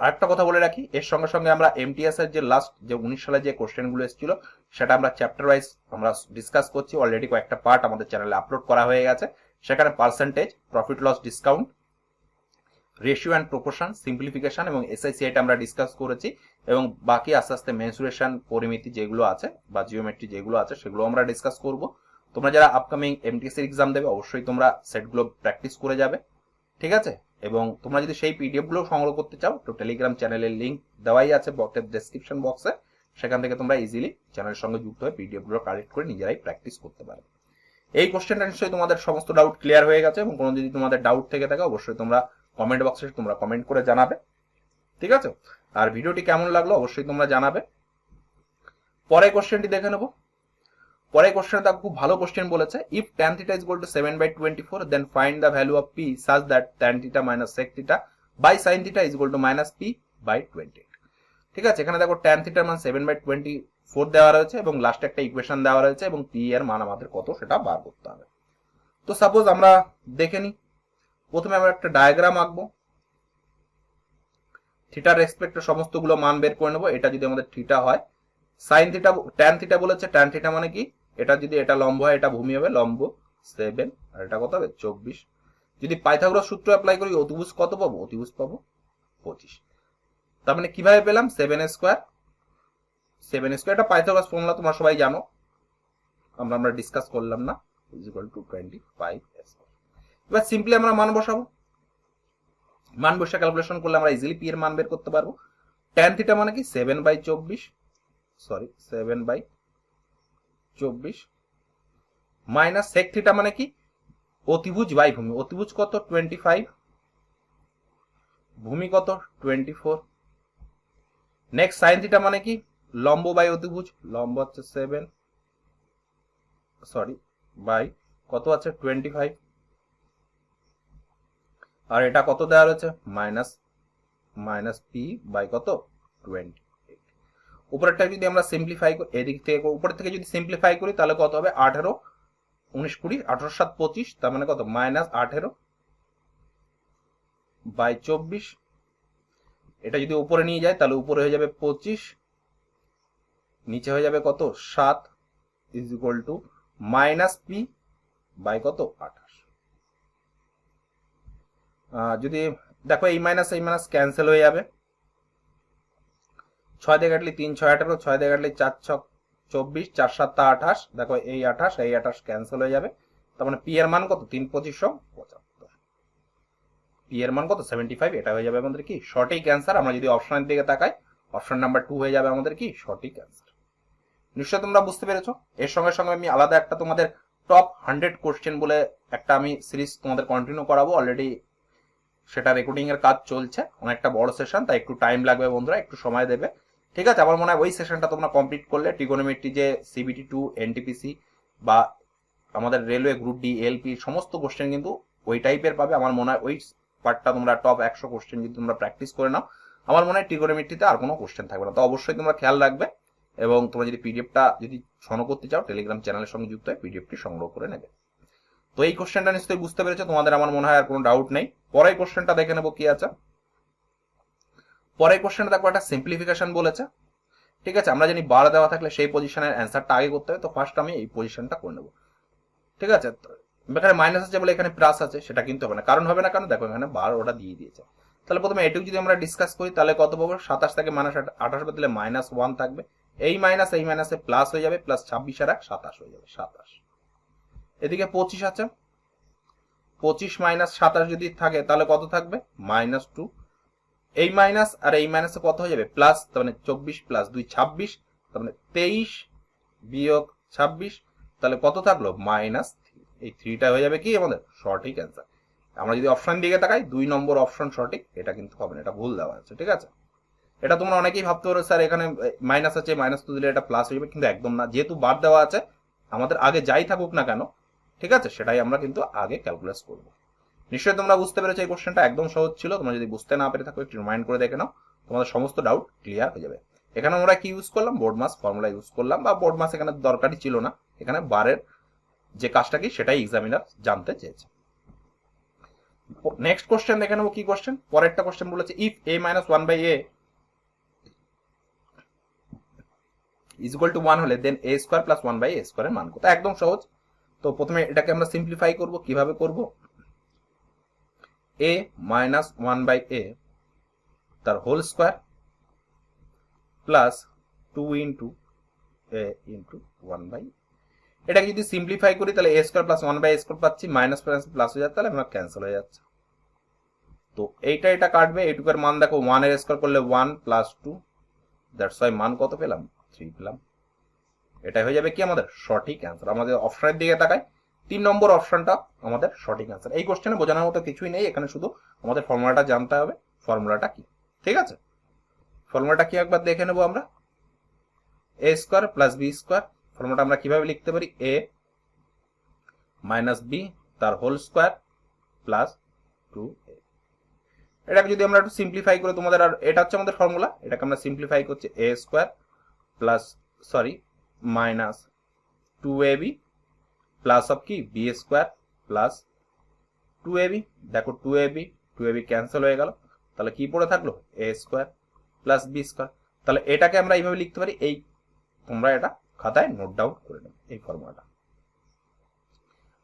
আরেকটা কথা বলে রাখি, এর সঙ্গে সঙ্গে আমরা এমটিএস এর যে লাস্ট যে 19 সালে যে কোশ্চেনগুলো এসেছিল সেটা আমরা চ্যাপ্টার ওয়াইজ আমরা ডিসকাস করছি। অলরেডি কয়েকটা পার্ট আমাদের চ্যানেলে আপলোড করা হয়ে গেছে, সেখানে percentage, profit loss discount, ratio and proportion, simplification এবং এসআইসিআইটা আমরা ডিসকাস করেছি এবং বাকি আস্তে আস্তে মেনসুরেশন, পরিমিতি যেগুলো আছে বা জিওমেট্রি যেগুলো আছে সেগুলো আমরা ডিসকাস করব। তোমরা যারা আপকামিং এমটিএস এর এক্সাম দেবে অবশ্যই তোমরা সেটগুলো প্র্যাকটিস করে যাবে, ঠিক আছে। এবং তোমরা যদি সেই পিডিএফ গুলো সংগ্রহ করতে চাও তো টেলিগ্রাম চ্যানেলের লিংক দেওয়াই আছে ডেসক্রিপশন বক্সে, সেখান থেকে তোমরা ইজিলি চ্যানেলের সঙ্গে যুক্ত হয়ে পিডিএফ গুলো কালেক্ট করে নিজেরাই প্র্যাকটিস করতে পারবে। এই কোশ্চেনটা নিশ্চয়ই তোমাদের সমস্ত ডাউট ক্লিয়ার হয়ে গেছে এবং কোনো যদি তোমাদের ডাউট থেকে থাকে অবশ্যই তোমরা কমেন্ট বক্সে তোমরা কমেন্ট করে জানাবে, ঠিক আছে। আর ভিডিওটি কেমন লাগলো অবশ্যই তোমরা জানাবে। পরে কোশ্চেনটি দেখে নেবো। পরে কোশ্চেনটা খুব ভালো কোশ্চেন বলেছে, if tan theta is equal to 7/24 then find the value of p such that tan theta minus sec theta by sin theta is equal to minus p/28। ঠিক আছে, এখানে দেখো tan theta এর মান 7/24 দেওয়া রয়েছে এবং লাস্টে একটা ইকুয়েশন দেওয়া রয়েছে এবং p এর মান আমাদের কত সেটা বার করতে হবে। তো সাপোজ আমরা দেখে নিই, প্রথমে আমরা একটা ডায়াগ্রাম আঁকবো, থিটার রেসপেক্টে সমস্তগুলো মান বের করে নেবো। এটা যদি আমাদের থিটা হয়, সাইন থিটা, ট্যান থিটা বলেছে, ট্যান থিটা মানে কি, এটা যদি এটা লম্ব হয় এটা ভূমি হবে, লম্ব 7 আর এটা কত হবে 24। যদি পাইথাগোরাস সূত্র অ্যাপ্লাই করি অতিভুজ কত পাবো, অতিভুজ পাবো 25। তার মানে কিভাবে পেলাম, 7 স্কোয়ার, 7 স্কোয়ার এটা পাইথাগোরাস ফর্মুলা তোমরা সবাই জানো, আমরা ডিসকাস করলাম না, ইজ ইকুয়াল টু 25 স্কোয়ার। এবার সিম্পলি আমরা মান বসাবো, মান বসে ক্যালকুলেশন করলে আমরা ইজিলি পি এর মান বের করতে পারবো। ট্যান থিটা মানে কি 7/24 মাইনাস সেক থিটা মানে কি অতিভুজ বাই ভূমি, অতিভুজ কত 25, ভূমি কত 24। নেক্সট সাইন থিটা মানে কি লম্ব বাই অতিভুজ, লম্ব হচ্ছে 7 বাই কত আছে 25, আর এটা কত দেওয়া রয়েছে মাইনাস পি বাই কত 28। উপরেরটা যদি আমরা সিম্পলিফাই করি, এদিক থেকে উপরের থেকে যদি সিম্পলিফাই করি তাহলে কত হবে 18, 19, 20, 18, 7, 25, তার মানে কত -18 বাই 24। এটা যদি উপরে নিয়ে যায় তাহলে উপরে হয়ে যাবে 25, নিচে হয়ে যাবে কত 7 is equal to minus P by কত 28। যদি দেখো এই মাইনাস ক্যান্সেল হয়ে যাবে, 6 দিয়ে কাটলে 3 6 18, 6 দিয়ে কাটলে 4 6 24, 4 7 28, দেখো এই 28 ক্যান্সেল হয়ে যাবে। তার মানে পি এর মান কত 3 25 75, পি এর মান কত 75, এটা হয়ে যাবে আমাদের কি সঠিক অ্যান্সার। আমরা যদি অপশনের দিকে তাকাই, অপশন নাম্বার 2 হয়ে যাবে আমাদের কি সঠিক অ্যান্সার। নিশ্চয়ই তোমরা বুঝতে পেরেছো। এর সঙ্গে সঙ্গে আমি আলাদা একটা তোমাদের টপ 100 কোশ্চেন বলে একটা আমি সিরিজ তোমাদের কন্টিনিউ করাবো, অলরেডি সেটা রেকর্ডিং এর কাজ চলছে, অনেকটা বড় সেশন, তাই একটু টাইম লাগবে বন্ধুরা, একটু সময় দেবে, ঠিক আছে। আমার মনে হয় ওই সেশনটা তোমরা কমপ্লিট করলে ট্রিগোনোমেট্রি যে সিবিটি 2 এনটিপিসি বা আমাদের রেলওয়ে গ্রুপ ডি এলপি সমস্ত কোশ্চেন কিন্তু ওই টাইপের পাবে। আমার মনে হয় ওই পার্টটা তোমরা টপ 100 কোশ্চেন যদি তোমরা প্র্যাকটিস করে নাও, আমার মনে হয় ট্রিগোনোমেট্রিতে আর কোনো কোশ্চেন থাকবে না। তো অবশ্যই তোমরা খেয়াল রাখবে, এবং তোমরা যদি পিডিএফটা যদি সংগ্রহ করতে চাও টেলিগ্রাম চ্যানেলের সঙ্গে যুক্ত হয়ে পিডিএফটি সংগ্রহ করে নেবে। তো এই কোশ্চেনটা নিশ্চয়ই বুঝতে পেরেছো তোমাদের, আমার মনে হয় আর কোনো ডাউট নেই। পরের কোশ্চেনটা দেখে নেবো কি আছে। পরের কোশ্চেনটা দেখো একটা সিম্পলিফিকেশন বলেছে, ঠিক আছে। আমরা জানি বার দেওয়া থাকলে সেই পজিশনের অ্যান্সারটা আগে করতে হবে, তো ফার্স্ট আমি এই পজিশনটা করে নেবো, ঠিক আছে। এখানে মাইনাস আছে বলে এখানে প্লাস আছে, সেটা কিন্তু হবে না, কারণ হবে না, কারণ দেখো এখানে বার ওটা দিয়ে দিয়েছে। তাহলে প্রথমে এটুকু যদি আমরা ডিসকাস করি তাহলে কত পাবো, 27 থেকে -28 দিলে -1 থাকবে, এই মাইনাসে প্লাস হয়ে যাবে, প্লাস 26 আর 1 27 হয়ে যাবে 27। এদিকে 25 আছে, 25 - 27 যদি থাকে তাহলে কত থাকবে -2, এই মাইনাস আর এই মাইনাসে কত হয়ে যাবে প্লাস, তার মানে 24 + 2 26, তার মানে 23 বিয়োগ 26, তাহলে কত থাকলো -3। এই 3টা হয়ে যাবে কি আমাদের সঠিক অ্যান্সার। আমরা যদি অপশন দিকে তাকাই 2 নম্বর অপশন সঠিক, এটা কিন্তু হবে না, এটা ভুল দেওয়া আছে, ঠিক আছে। এটা তোমরা অনেকেই ভাবতে পারো স্যার এখানে মাইনাস আছে, মাইনাস তো দিলে এটা প্লাস হয়ে যাবে, কিন্তু একদম না, যেহেতু বার দেওয়া আছে আমাদের আগে যাই থাকুক না কেন, ঠিক আছে, সেটাই আমরা কিন্তু আগে ক্যালকুলেট করব। নিশ্চয়ই তোমরা বুঝতে পেরেছো এই কোশ্চেনটা একদম সহজ ছিল। তোমরা যদি বুঝতে না পেরে থাকো একটু রিমাইন্ড করে দেখে নাও, তোমাদের সমস্ত ডাউট ক্লিয়ার হয়ে যাবে। এখানে আমরা কি ইউজ করলাম, বোর্ড মাস ফর্মুলা ইউজ করলাম, বা বোর্ড মাস এখানে দরকারই ছিল না, এখানে বারের যে কাজটা কি সেটাই এক্সামিনার জানতে চেয়েছে। নেক্সট কোশ্চেন দেখে নেবো কি কোশ্চেন। পরেরটা কোশ্চেন বলেছে if a - 1/a is equal two 1 হলে দেন a² + 1/a² এর মান কত। একদম সহজ। তো প্রথমে এটাকে আমরা সিম্পলিফাই করব, কিভাবে করব, a - 1/a তার whole square plus 2 * a * 1/a। এটাকে যদি সিম্পলিফাই করি তাহলে a² + 1/a² পাচ্ছি, মাইনাস প্লাস হয়ে যাচ্ছে, তাহলে আমরা ক্যান্সেল হয়ে যাচ্ছে। তো এটা কাটবে, এইটুকুর মান দেখো 1 এর স্কয়ার করলে 1 + 2, দ্যাটস ওয়াই মান কত পেলাম 3 পেলাম। এটাই হয়ে যাবে কি আমাদের সঠিক অ্যান্সার। আমাদের অপশনের দিকে তাকাই, 3 নম্বর অপশনটা আমাদের সঠিক অ্যান্সার। এই কোশ্চেনে বোঝানোর মতো কিছুই নেই, এখানে শুধু আমাদের ফর্মুলাটা জানতে হবে, ফর্মুলাটা কি, ঠিক আছে। ফর্মুলাটা কি একবার দেখে নেবো আমরা। a² + b², ফর্মুলাটা আমরা কিভাবে লিখতে পারি, a - b তার হোল স্কয়ার প্লাস 2a। এটাকে যদি আমরা একটু সিম্পলিফাই করে তোমাদের, আর এটা হচ্ছে আমাদের ফর্মুলা, এটাকে আমরা সিম্পলিফাই করছি a² - -2ab প্লাস অফ কি b² প্লাস 2ab, দেখো 2ab ক্যান্সেল হয়ে গেল, তাহলে কি পড়ে থাকলো a square plus b square. তাহলে এটাকে আমরা এইভাবে লিখতে পারি, এই তোমরা এটা খাতায় নোট ডাউন করে নেবে এই ফর্মুলাটা।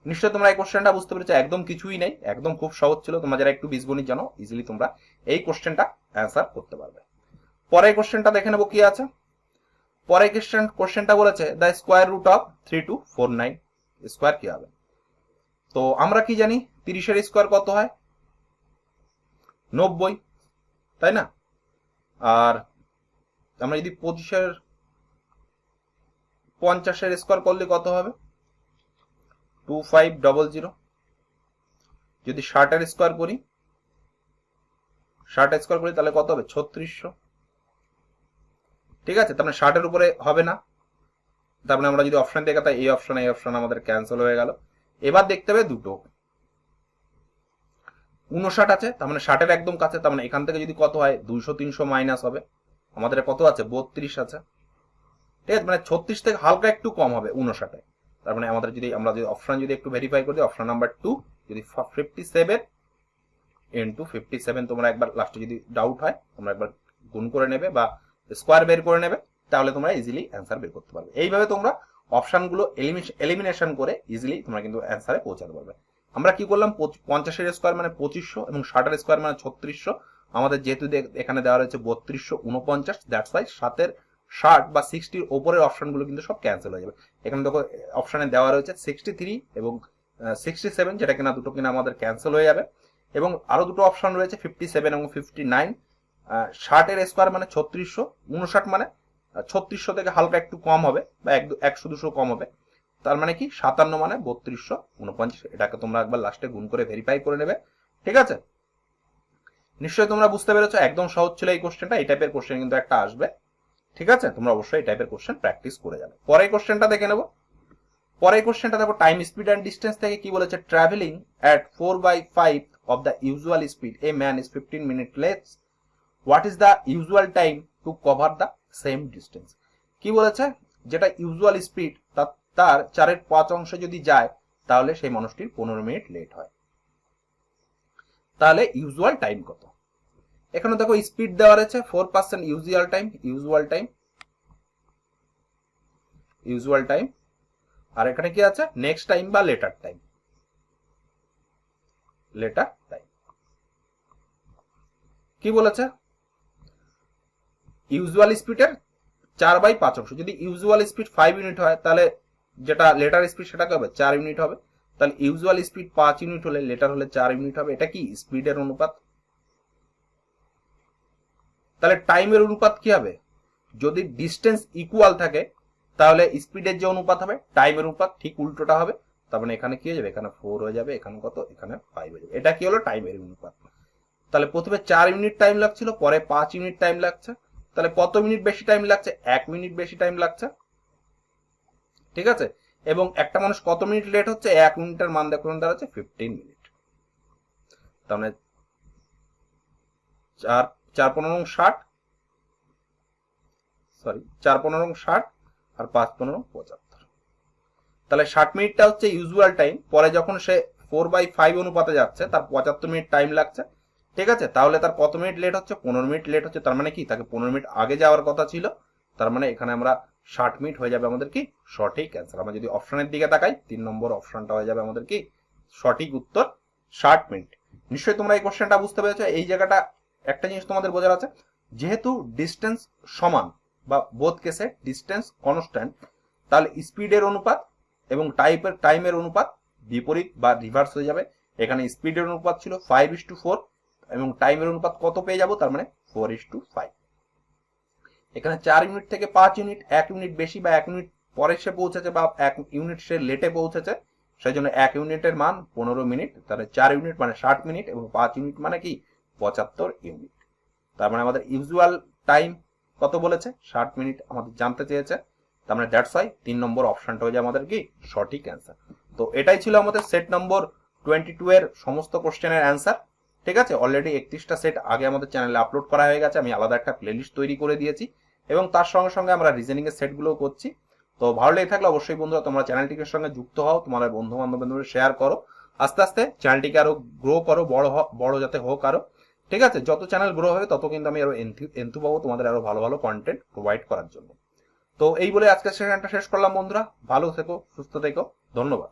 নিশ্চয়ই তোমরা এই কোশ্চেনটা বুঝতে পেরেছো, একদম কিছুই নেই, একদম খুব সহজ ছিল। তোমরা যারা একটু বীজগণিত জানো ইজিলি তোমরা এই কোশ্চেনটা অ্যান্সার করতে পারবে। পরের কোশ্চেনটা দেখে নেবো কি আছে। পরের কোশ্চেনটা বলেছে the square root of 3249 square কি হবে। তো আমরা কি জানি 30-এর স্কোয়ার কত হয় 90, তাই না? আর আমরা যদি 50-এর স্কোয়ার করলে কত হবে 2500। যদি 60-এর স্কোয়ার করি, 60 স্কোয়ার করি তাহলে কত হবে 3600। ঠিক আছে, তার মানে 60-এর উপরে হবে না। তার মানে আমরা যদি অপশন দেখে তাই এই অপশন আমাদের ক্যান্সেল হয়ে গেল। এবার দেখতে হবে দুটো 59 আছে, তার মানে 60-এর একদম কাছে, তার মানে এখান থেকে যদি কত হয় 200-300 মাইনাস হবে, আমাদের কত আছে 32 আছে। ঠিক আছে, মানে 36 থেকে হালকা একটু কম হবে 59-এ। তার মানে আমাদের যদি আমরা যদি অপশন যদি একটু ভেরিফাই করি, অপশন নাম্বার 2 যদি 57 ইন্টু 57, তোমরা একবার লাস্টে যদি ডাউট হয় তোমরা একবার গুণ করে নেবে বা স্কোয়ার বের করে নেবে, তাহলে তোমরা ইজিলি অ্যান্সার বের করতে পারবে। এইভাবে তোমরা অপশনগুলো এলিমিনেশন করে ইজিলি তোমরা কিন্তু অ্যান্সারে পৌঁছাতে পারবে। আমরা কি করলাম 50-এর স্কোয়ার মানে 2500 এবং 60-এর স্কোয়ার মানে 3600। আমাদের যেহেতু এখানে দেওয়া রয়েছে 3249, দ্যাটস ওয়াই 7-এর 60 বা 60-র ওপরের অপশনগুলো কিন্তু সব ক্যান্সেল হয়ে যাবে। এখানে দেখো অপশনে দেওয়া রয়েছে 63 এবং 67, যেটা কিনা দুটো কিনা আমাদের ক্যান্সেল হয়ে যাবে। এবং আরো দুটো অপশন রয়েছে 57 এবং 59। 60-এর স্কোয়ার মানে 3600, 59 মানে 3600 থেকে হালকা একটু কম হবে বা 100-200 কম হবে। তার মানে কি 57 মানে 3249। এটাকে তোমরা একবার লাস্টে গুণ করে ভেরিফাই করে নেবে। ঠিক আছে, নিশ্চয়ই তোমরা বুঝতে পেরেছো, একদম সহজ ছিল এই কোশ্চেনটা। এই টাইপের কোশ্চেন কিন্তু একটা আসবে। ঠিক আছে, তোমরা অবশ্যই এই টাইপের কোশ্চেন প্র্যাকটিস করে যাবে। পরের কোশ্চেনটা দেখে নেবো। পরের কোশ্চেনটা দেখো টাইম স্পিড অ্যান্ড ডিস্টেন্স থেকে কি বলেছে, travelling at 4/5 of the usual speed a man is 15 minutes late, what is the usual time to cover the same distance। কি বলেছে, যেটা ইউজুয়াল স্পিড তার 4/5 যদি যায় তাহলে সেই মানুষটির 15 মিনিট লেট হয়। তাহলে ইউজুয়াল টাইম কত। এখানে দেখো স্পিড দেওয়া রয়েছে 4% ইউজুয়াল টাইম, আর এখানে কি আছে নেক্সট টাইম বা লেটার টাইম। কি বলেছে, ইউজুয়াল স্পিডের 4/5 যদি ইউজুয়াল স্পিড 5 ইউনিট হয় তাহলে যেটা লেটার স্পিড সেটা কি হবে 4 ইউনিট হবে। তাহলে ইউজুয়াল স্পিড 5 ইউনিট হলে লেটার হলে 4 ইউনিট হবে। এটা কি স্পিডের অনুপাত। তাহলে টাইমের অনুপাত কি হবে, যদি ডিস্টেন্স ইকুয়াল থাকে তাহলে স্পিডের যে অনুপাত হবে টাইমের অনুপাত ঠিক উল্টোটা হবে। তার মানে এখানে কি হয়ে যাবে, এখানে 4 হয়ে যাবে, এখানে কত, এখানে 5 হয়ে যাবে। এটা কি হলো টাইমের অনুপাত। তাহলে প্রথমে 4 ইউনিট টাইম লাগছিল, পরে 5 ইউনিট টাইম লাগছে। তাহলে কত মিনিট বেশি টাইম লাগছে, 1 মিনিট বেশি টাইম লাগছে। ঠিক আছে, এবং একটা মানুষ কত মিনিট লেট হচ্ছে, 1 মিনিটের মান দেখুন দাঁড়াচ্ছে 15 মিনিট। তার মানে 4 15 60 আর 5 15 75। তাহলে 60 মিনিটটা হচ্ছে ইউজুয়াল টাইম, পরে যখন সে 4/5 অনুপাতে যাচ্ছে তার 75 মিনিট টাইম লাগছে। ঠিক আছে, তাহলে তার কত মিনিট লেট হচ্ছে 15 মিনিট লেট হচ্ছে। তার মানে কি তাকে 15 মিনিট আগে যাওয়ার কথা ছিল। তার মানে এখানে আমরা 60 মিনিট হয়ে যাবে আমাদের কি সঠিক অ্যান্সার। আমরা যদি অপশনের দিকে তাকাই 3 নম্বর অপশনটা হয়ে যাবে আমাদের কি সঠিক উত্তর 60 মিনিট। নিশ্চয়ই তোমরা এই কোশ্চেনটা বুঝতে পেরেছো। এই জায়গাটা একটা জিনিস তোমাদের বোঝার আছে, যেহেতু ডিস্টেন্স সমান বা বোথ কেসে ডিস্টেন্স কনস্ট্যান্ট, তাহলে স্পিডের অনুপাত এবং টাইমের অনুপাত বিপরীত বা রিভার্স হয়ে যাবে। এখানে স্পিডের অনুপাত ছিল 5:4 এবং টাইমের অনুপাত কত পেয়ে যাব, তার মানে 4:5। এখানে 4 ইউনিট থেকে 5 ইউনিট, 1 ইউনিট বেশি বা 1 ইউনিট পরে সে পৌঁছেছে বা 1 ইউনিট সে লেটে পৌঁছেছে, সেই জন্য 1 ইউনিটের মান 15 মিনিট। তাহলে 4 ইউনিট মানে 60 মিনিট এবং 5 ইউনিট মানে কি 75 ইউনিট। তার মানে আমাদের ইউজুয়াল টাইম কত বলেছে 60 মিনিট আমাদের জানতে চেয়েছে। তার মানে দ্যাটস ওয়াই 3 নম্বর অপশনটা হয়ে যায় আমাদের কি সঠিক অ্যান্সার। তো এটাই ছিল আমাদের সেট নম্বর 22 এর সমস্ত কোশ্চেনের অ্যান্সার। ঠিক আছে, অলরেডি 31টা সেট আগে আমাদের চ্যানেলে আপলোড করা হয়ে গেছে। আমি আলাদা একটা প্লেলিস্ট তৈরি করে দিয়েছি এবং তার সঙ্গে সঙ্গে আমরা রিজনিং এর সেটগুলোও করছি। তো ভালো লেগে থাকলে অবশ্যই বন্ধুরা তোমরা চ্যানেলটির সঙ্গে যুক্ত হও, তোমাদের বন্ধু বান্ধবদের শেয়ার করো। আস্তে আস্তে চ্যানেলটিকে আরো গ্রো করো, বড় যাতে হোক আরো। ঠিক আছে, যত চ্যানেল গ্রো হবে তত কিন্তু আমি আরো এন্থু পাবো তোমাদের আরো ভালো ভালো কন্টেন্ট প্রোভাইড করার জন্য। তো এই বলে আজকের সেশনটা শেষ করলাম বন্ধুরা। ভালো থেকো, সুস্থ থেকো, ধন্যবাদ।